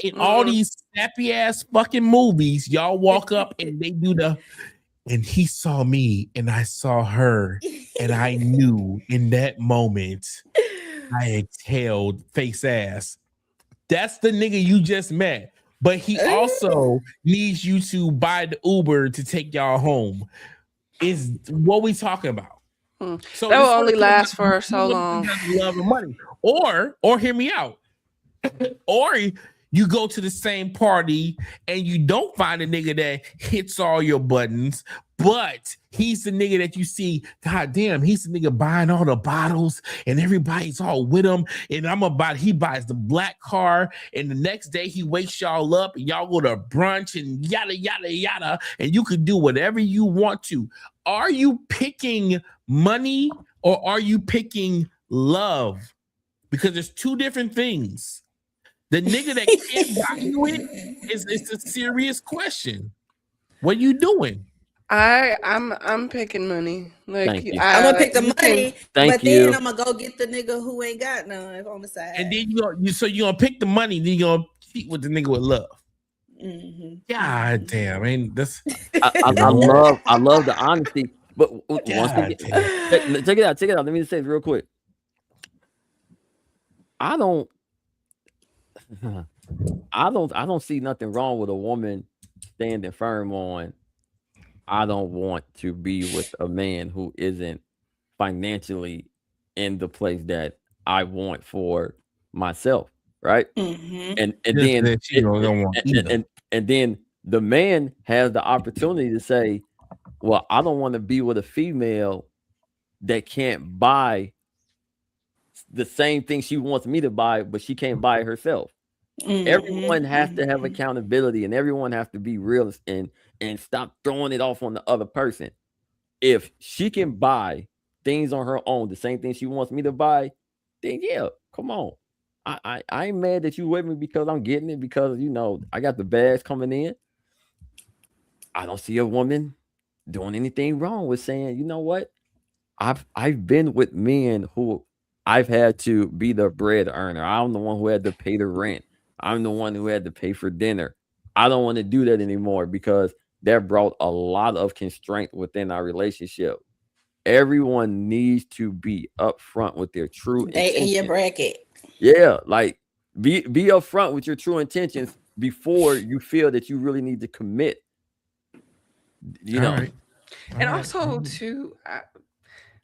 in all these snappy ass fucking movies, y'all walk up and they do and he saw me and I saw her and I knew in that moment I exhaled face ass. That's the nigga you just met. But he also needs you to buy the Uber to take y'all home. Is what we talking about. So that will it's only gonna last come down for so long. to love and money. Or hear me out. Or you go to the same party and you don't find a nigga that hits all your buttons, but he's the nigga that you see. God damn, he's the nigga buying all the bottles and everybody's all with him. And he buys the black car, and the next day he wakes y'all up and y'all go to brunch and yada yada yada, and you can do whatever you want to. Are you picking money or are you picking love? Because there's two different things. The nigga that can't buy you it is a serious question. What are you doing? I'm picking money. Like Thank you. I'm gonna pick the you money, can- Thank but you. then I'm gonna go get the nigga who ain't got none on the side. And then you're gonna pick the money, then you're gonna cheat with the nigga with love. Mhm. God damn, ain't this I love the honesty. But once God again, damn. check it out. Let me just say this real quick. I don't see nothing wrong with a woman standing firm on I don't want to be with a man who isn't financially in the place that I want for myself, right? Mhm. And Just then that you don't want either. and then the man has the opportunity to say, well, I don't want to be with a female that can't buy the same thing she wants me to buy, but she can't buy it herself. Everyone has to have accountability, and everyone has to be real and stop throwing it off on the other person. If she can buy things on her own, the same thing she wants me to buy, then yeah, come on. I ain't mad that you with me because I'm getting it because I got the bags coming in. I don't see a woman doing anything wrong with saying, you know what? I've been with men who I've had to be the bread earner. I'm the one who had to pay the rent. I'm the one who had to pay for dinner. I don't want to do that anymore because that brought a lot of constraint within our relationship. Everyone needs to be upfront with their true They in your intentions. bracket. Yeah, like be upfront with your true intentions before you feel that you really need to commit. All right. And All right. also too,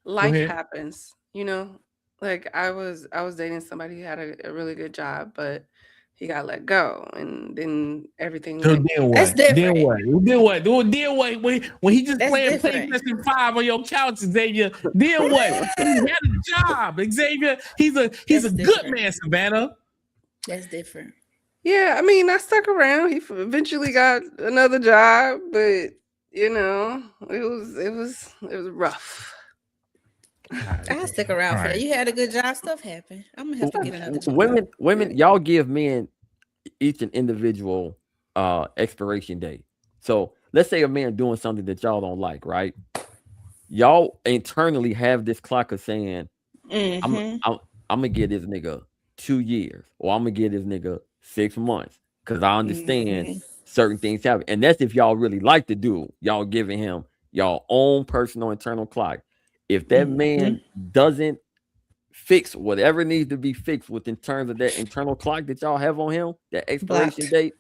life ahead. happens. Like I was dating somebody who had a really good job, but he got let go, and then everything So went. then That's what? different. Then what? Then what? When he just That's playing different. PlayStation 5 on your couch, Xavier. Then what? He had a job, Xavier. He's a That's good different. man, Savannah. That's different. Yeah, I mean, I stuck around. He eventually got another job, but it was rough. I'll stick around for that. Alright. You had a good job, stuff happened. I'm gonna have to get another job. Women, y'all give men each an individual expiration date. So let's say a man doing something that y'all don't like, right? Y'all internally have this clock of saying, Mhm. I'm gonna give this nigga 2 years, or I'm gonna give this nigga 6 months, because I understand Mhm. certain things happen, and that's if y'all really like the dude. Y'all giving him y'all own personal internal clock. If that man doesn't fix whatever needs to be fixed within terms of that internal clock that y'all have on him, that expiration Blocked. date,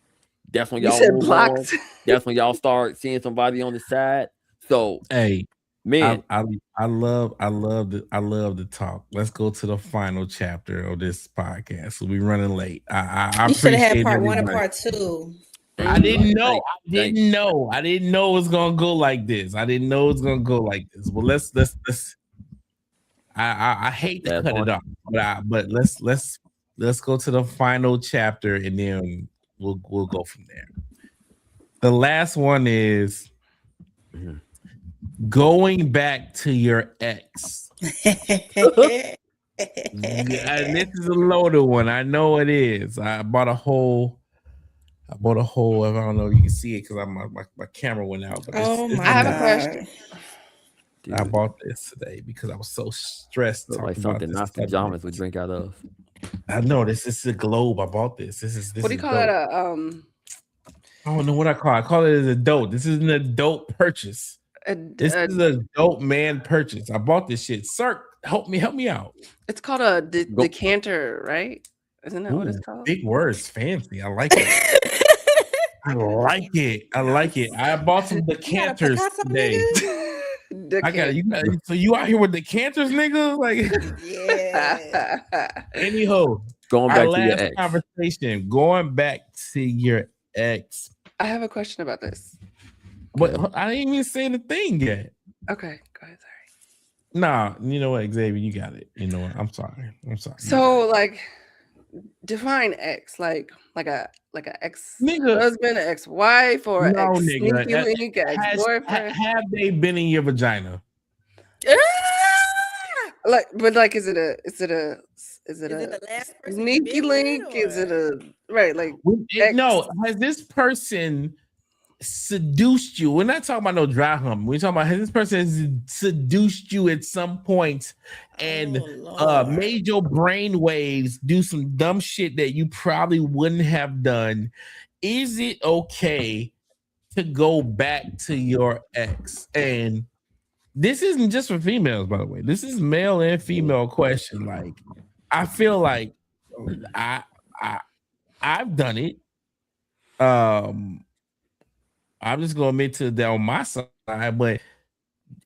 that's when You y'all said move on. blocked. That's when y'all start seeing somebody on the side. So, Hey, man, I love the talk. Let's go to the final chapter of this podcast. So we running late. I You should have had appreciate part 1 and everybody. part 2. thank I you. didn't know. Thank I thank didn't know. I didn't know it was gonna go like this. I didn't know it was gonna go like this. Well, let's. I hate to Last cut one. it off, but let's go to the final chapter and then we'll go from there. The last one is Mhm. going back to your ex. And this is a loaded one. I know it is. I bought a whole. I don't know if you can see it because my camera went out. But Oh it's I my have a nice. question. God. I Dude, bought this today because I was so stressed look like talking about something this subject. Nostradamus would drink out of. I know this is a globe. I bought this. This What do is you call dope. that? I don't know what I call it. I call it as a dope. This is an adult purchase. This is a dope man purchase. I bought this shit. Sir, help me out. It's called a Go- decanter, right? Isn't that what it's Ooh, called? big words, fancy. I like it. I like it. I like it. I bought some You got a decanters Picasso, today. nigga? I got you. So you out here with decanters, nigga? Like, Yeah. anyhow, Going our back to your last ex. conversation. Going back to your ex. I have a question about this. But I didn't even say the thing yet. Okay, go ahead. Sorry. Nah, you know what, Xavier, you got it. You know what? I'm sorry. You So, got like, define ex, like a ex Nigga. husband, ex wife, or it. No, ex nigga. sneaky link, ex boyfriend. Have they been in your vagina? Like, but like, is it a Is it the last person you sneaky been link? with, Is it or- a right? Like, No, has this person seduced you? We're not talking about no dry hump. We're talking about has this person seduced you at some point and Oh, Lord. made your brain waves do some dumb shit that you probably wouldn't have done? Is it okay to go back to your ex? And this isn't just for females, by the way. This is male and female question. Like, I feel like I've done it. I'm just gonna admit to that on my side, but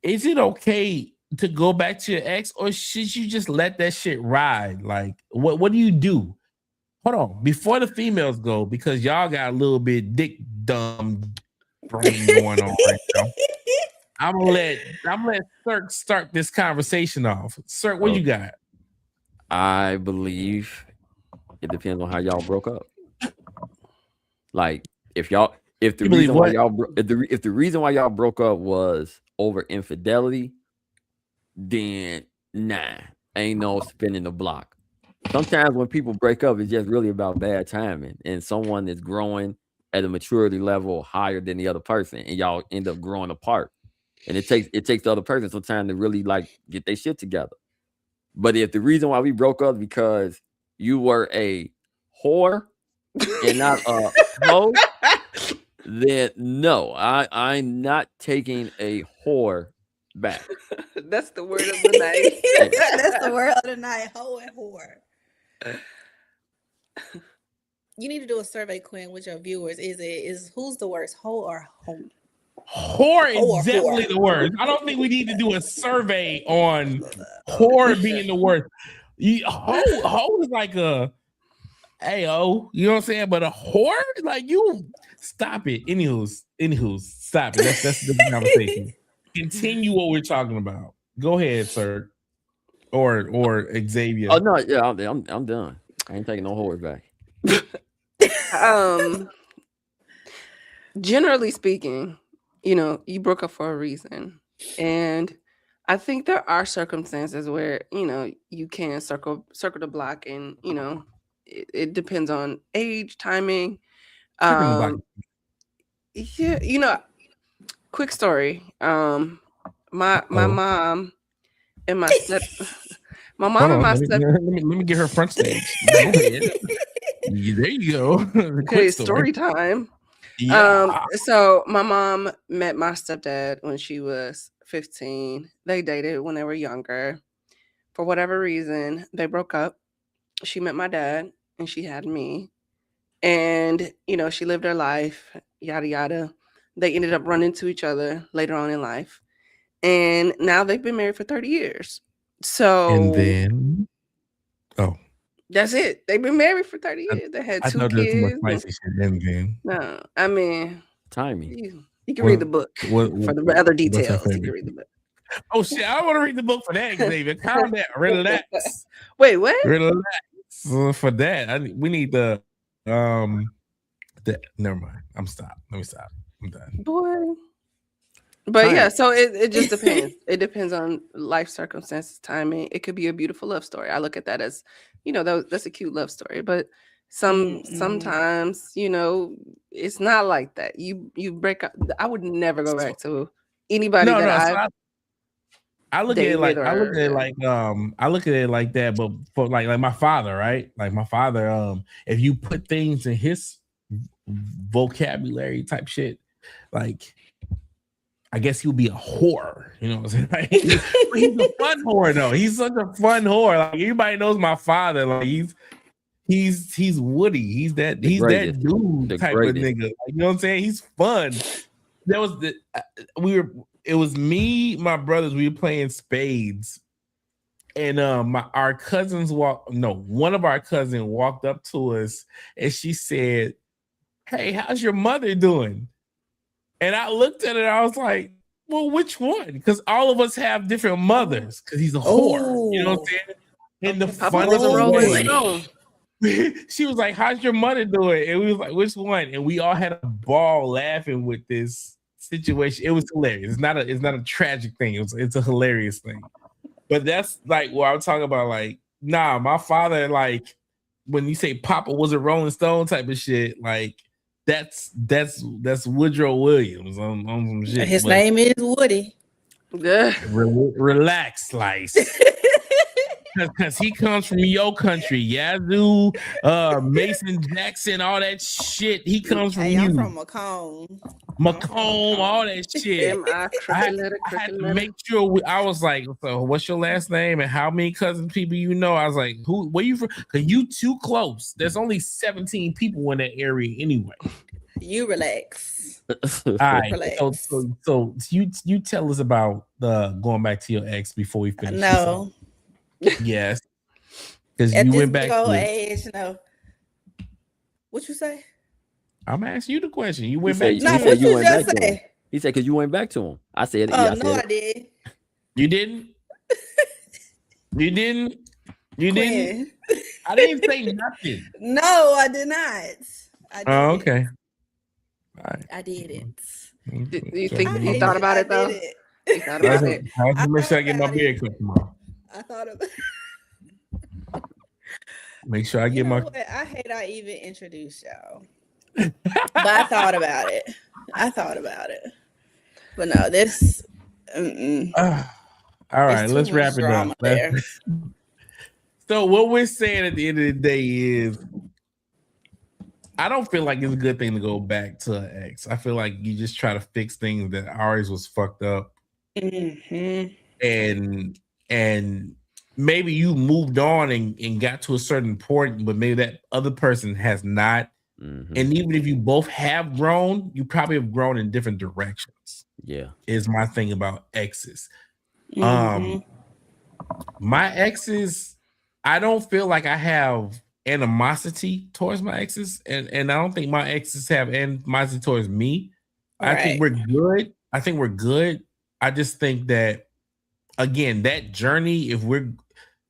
is it okay to go back to your ex, or should you just let that shit ride? Like, what do you do? Hold on, before the females go, because y'all got a little bit dick dumb brain going on right now. I'm gonna let Cirque start this conversation off. Cirque, what you got? I believe it depends on how y'all broke up. Like, if the You believe reason why what? y'all if the reason why y'all broke up was over infidelity, then nah, ain't no spinning the block. Sometimes when people break up, it's just really about bad timing, and someone is growing at a maturity level higher than the other person, and y'all end up growing apart. And it takes the other person some time to really like get their shit together. But if the reason why we broke up because you were a whore and not a hoe, then no, I'm not taking a whore back. that's the word of the night. That's the word of the night. Hoe and whore. You need to do a survey, Quinn, with your viewers. Is who's the worst, hoe or hoe? Whore is Whore. definitely the worst. I don't think we need to do a survey on whore being the worst. Hoe is like a ayo, you know what I'm saying? But a whore, like, you stop it. Anywho, stop it. That's the conversation. Continue what we're talking about. Go ahead, sir. Or Xavier. Oh no, yeah, I'm done. I ain't taking no whores back. Generally speaking, you know, you broke up for a reason. And I think there are circumstances where, you know, you can circle the block, and, you know, it depends on age, timing. Yeah, you know, quick story. My mom and my My Hold mom and on. my Let me get her front stage. Go ahead. There you go. Okay, Quick story time. Yeah. So my mom met my stepdad when she was 15. They dated when they were younger. For whatever reason, they broke up. She met my dad and she had me. And, she lived her life, yada, yada. They ended up running into each other later on in life. And now they've been married for 30 years. So And then, oh, that's it. They've been married for 30 years. They had I 2 thought there was too much kids. spicy shit. And then, No, I mean, Timing. you can read the book what- for the what- other what's her details. You can favorite? read the book. Oh shit! I don't want to read the book for that, Xavier. Calm down, relax, Wait, what? relax. For that, we need the never mind. I'm stopped. Let me stop. I'm done. Boy. But Time. yeah, so it just depends. It depends on life circumstances, timing. It could be a beautiful love story. I look at that as, that's a cute love story. But sometimes, it's not like that. You break up. I would never go back to anybody No, that so I look at it like I look at it like that, but for like my father, right? Like my father, if you put things in his vocabulary type shit, like I guess he'll be a whore, you know what I'm saying? Like, he's a fun whore though. He's such a fun whore. Like everybody knows my father. Like he's Woody. He's that greatest. dude The type greatest. of nigga. Like, you know what I'm saying? He's fun. That was it was me, my brothers, we were playing spades. And our cousins one of our cousins walked up to us and she said, "Hey, how's your mother doing?" And I looked at it, I was like, "Well, which one?" Because all of us have different mothers, because he's a whore. You know what I'm saying? And the Papa was a funniest Rolling way, Stone. she was like, "How's your mother doing?" And we was like, "Which one?" And we all had a ball laughing with this situation. It was hilarious. It's not a tragic thing. It's a hilarious thing. But that's like what I'm talking about. Like, nah, my father, like, when you say Papa was a Rolling Stone type of shit, like that's Woodrow Williams on some shit. His name is Woody. Yeah. Relax, Slice. Because he comes from your country, Yazoo, Mason Jackson, all that shit. He comes from Hey, you, I'm from Macomb. Macomb, all that shit. I had to make sure. I was like, "So, what's your last name and how many cousins people you know?" I was like, where you from? Because you too close. There's only 17 people in that area anyway. You relax. All right. Relax. So you tell us about going back to your ex before we finish. No. Yes. Because At you this went big back old to it. age, no. What you say? I'm asking you the question. You went said- back No, to said it. what you you went just back to him. say? He said, "Because you went back to him." I said, Oh, "Yeah, I no, said I it." did. You didn't? You didn't? You didn't? Quinn. I didn't say nothing. No, I did not. I didn't. Oh, okay. All right. I didn't. Do you So, think I you hate thought it. about I it though? did it. You thought about it. I just make sure I thought get my about beard it. cut tomorrow. I thought of Make sure I You get know my. what? I hate I even introduced y'all. But I thought about it. But no, this. All right, It's let's too wrap much it drama up. there. So what we're saying at the end of the day is, I don't feel like it's a good thing to go back to an ex. I feel like you just try to fix things that always was fucked up, Mhm. and maybe you moved on and got to a certain point, but maybe that other person has not. Mhm. And even if you both have grown, you probably have grown in different directions. Yeah. Is my thing about exes. Mhm. My exes, I don't feel like I have animosity towards my exes, and I don't think my exes have animosity towards me. I think we're good. I just think that, again, that journey,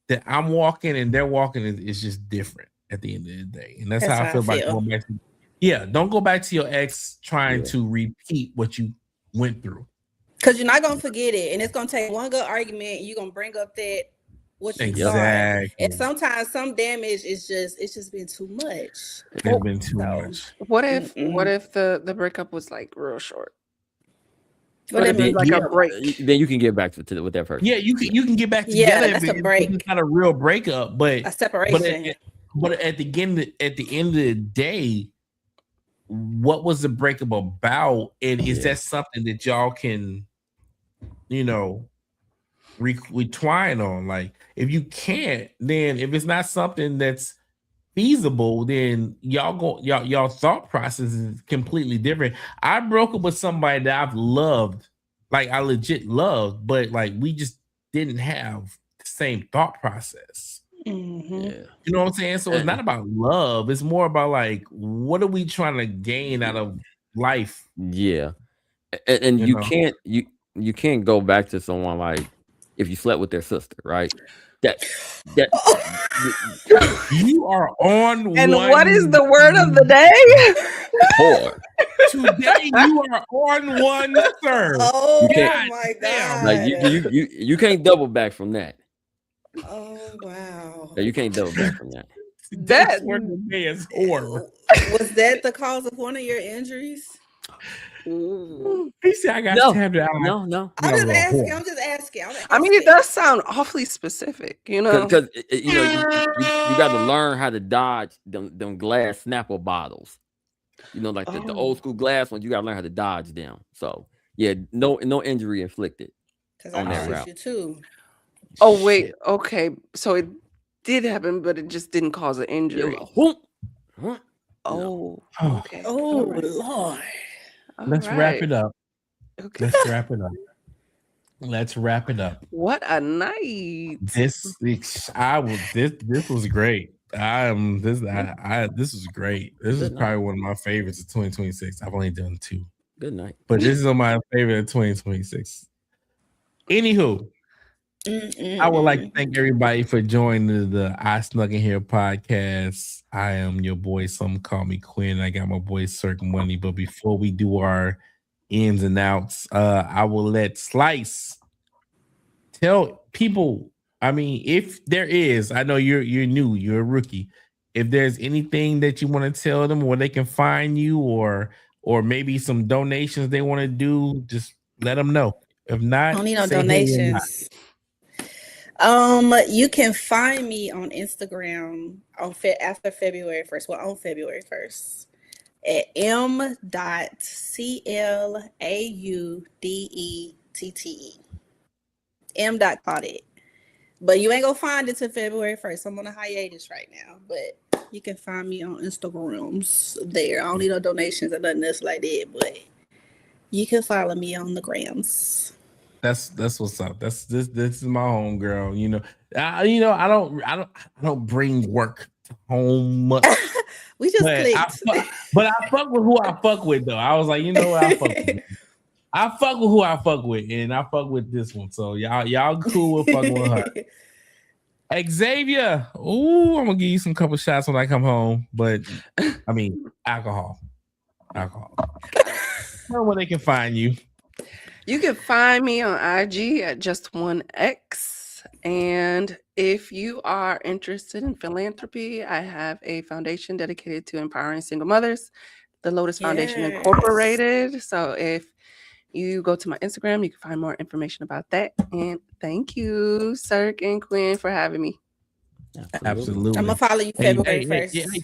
that I'm walking and they're walking, is just different at the end of the day. And that's how I feel about going back to. Yeah, don't go back to your ex trying to repeat what you went through. Because you're not gonna forget it, and it's gonna take one good argument. You're gonna bring up that what you saw, Exactly. and sometimes some damage is just been too much. It's been too much. What if the breakup was like real short? What it that means mean? like a break. then you can get back to with that person. Yeah, you can get back Yeah, together that's if a break. it's not a real breakup, A separation. but at the end of the day, what was the breakup about? And is that something that y'all can, you know, retwine on? Like, if you can't, then if it's not something that's feasible, then y'all thought process is completely different. I broke up with somebody that I've loved, like I legit loved, but like we just didn't have the same thought process. Mhm. Yeah. You know what I'm saying? So it's not about love. It's more about like, what are we trying to gain out of life? Yeah. And You you know? can't you can't go back to someone like if you slept with their sister, right? That You are on And one. what is the word of the day? poor. Today you are on one, sir. Oh can't- my damn. god! Like you can't double back from that. Oh wow! Yeah, you can't double back from that. That's where the man's whore. Was that the cause of one of your injuries? He said, "I got No, stabbed out." no. I'm just asking. whore. I'm just asking. I mean, it does sound awfully specific, you know. Because you know you got to learn how to dodge them glass Snapple bottles. You know, like the old school glass ones. You got to learn how to dodge them. So yeah, no injury inflicted. Because on I that shoot route. you too. Oh wait, okay. So it did happen, but it just didn't cause an Yeah, injury. like, whoop, whoop. Oh, Oh. okay. Oh All right. Lord! All Let's wrap right. it up. Okay. Let's wrap it up. Let's wrap it up. What a night. This was great. This was great. This is probably one of my favorites of 2026. I've only done 2, Good night. but this is my favorite of 2026. Anywho, I would like to thank everybody for joining the I Snuck In Here podcast. I am your boy. Some call me Quinn. I got my boy Cirque Money. But before we do our ins and outs, I will let Slice tell people. I mean, if there is, I know you're new, you're a rookie. If there's anything that you want to tell them where they can find you, or maybe some donations they want to do, just let them know. If not, I don't need no say hey or not. donations. You can find me on Instagram on after February 1st. Well, on February 1st at m.claudette. M.Claudette. But you ain't gonna find it till February 1st. I'm on a hiatus right now, but you can find me on Instagrams there. I don't need no donations or nothing else like that, but you can follow me on the grams. That's what's up. This is my home girl. I don't bring work home much. We just but clicked. I fuck with who I fuck with though. I was like, you know what, I fuck with. I fuck with who I fuck with, and I fuck with this one. So y'all cool with fucking with her. Xavier, ooh, I'm gonna give you some couple shots when I come home. But I mean, alcohol. Tell them where they can find you. You can find me on IG at just1x. And if you are interested in philanthropy, I have a foundation dedicated to empowering single mothers, the Lotus Foundation Yes. Incorporated. So if you go to my Instagram, you can find more information about that. And thank you, Cirque and Quinn, for having me. Absolutely. I'm gonna follow you February 1st.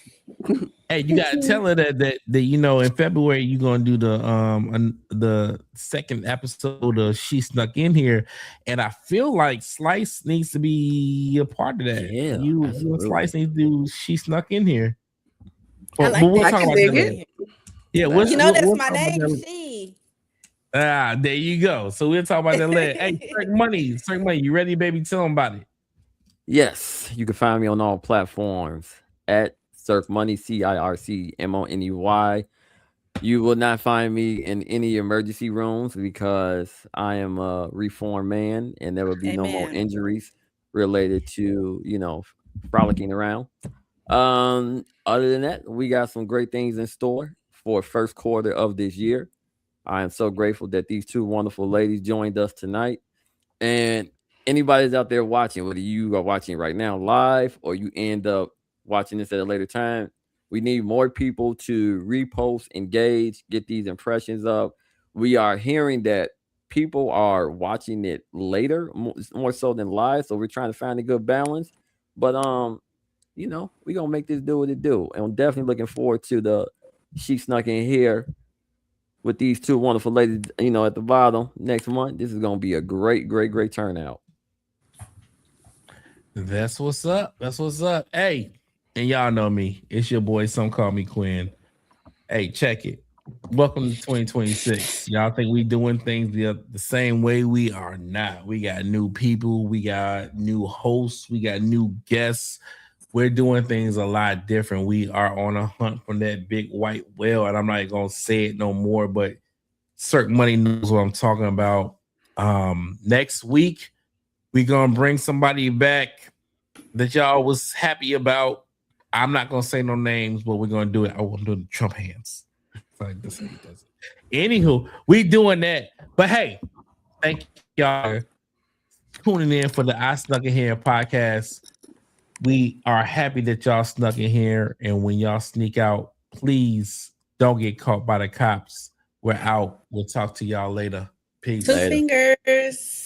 Hey, you gotta tell her that in February you're gonna do the second episode of She Snuck In Here, and I feel like Slice needs to be a part of that. Yeah, you and Slice need to do She Snuck In Here. I like we'll that. talk I can about dig that it. later. Yeah, You know that's we'll my talk about name, that. she. There you go. So we'll talk about that later. Hey, Cirque Money, you ready, baby? Tell them about it. Yes, you can find me on all platforms at Cirque Money, CIRCMONEY. You will not find me in any emergency rooms because I am a reformed man, and there will be no more Amen. injuries related to frolicking around. Other than that, we got some great things in store for first quarter of this year. I am so grateful that these two wonderful ladies joined us tonight. And anybody's out there watching, whether you are watching right now live or you end up watching this at a later time, we need more people to repost, engage, get these impressions up. We are hearing that people are watching it later, more so than live. So we're trying to find a good balance. But you know, we're gonna make this do what it do. And I'm definitely looking forward to the She Snuck In Here with these two wonderful ladies, you know, at the bottom next month. This is gonna be a great, great, great turnout. That's what's up. That's what's up. Hey, and y'all know me. It's your boy. Some call me Quinn. Hey, check it. Welcome to 2026. Y'all think we doing things the same way? We are not. We got new people. We got new hosts. We got new guests. We're doing things a lot different. We are on a hunt for that big white whale, and I'm not gonna say it no more, but Cirque Money knows what I'm talking about. Next week, we're gonna bring somebody back that y'all was happy about. I'm not gonna say no names, but we're gonna do it. I want to do the Trump hands. Like this. Anywho, we doing that. But hey, thank y'all tuning in for the I Snuck In Here podcast. We are happy that y'all snuck in here, and when y'all sneak out, please don't get caught by the cops. We're out. We'll talk to y'all later. Peace. Two Later. fingers.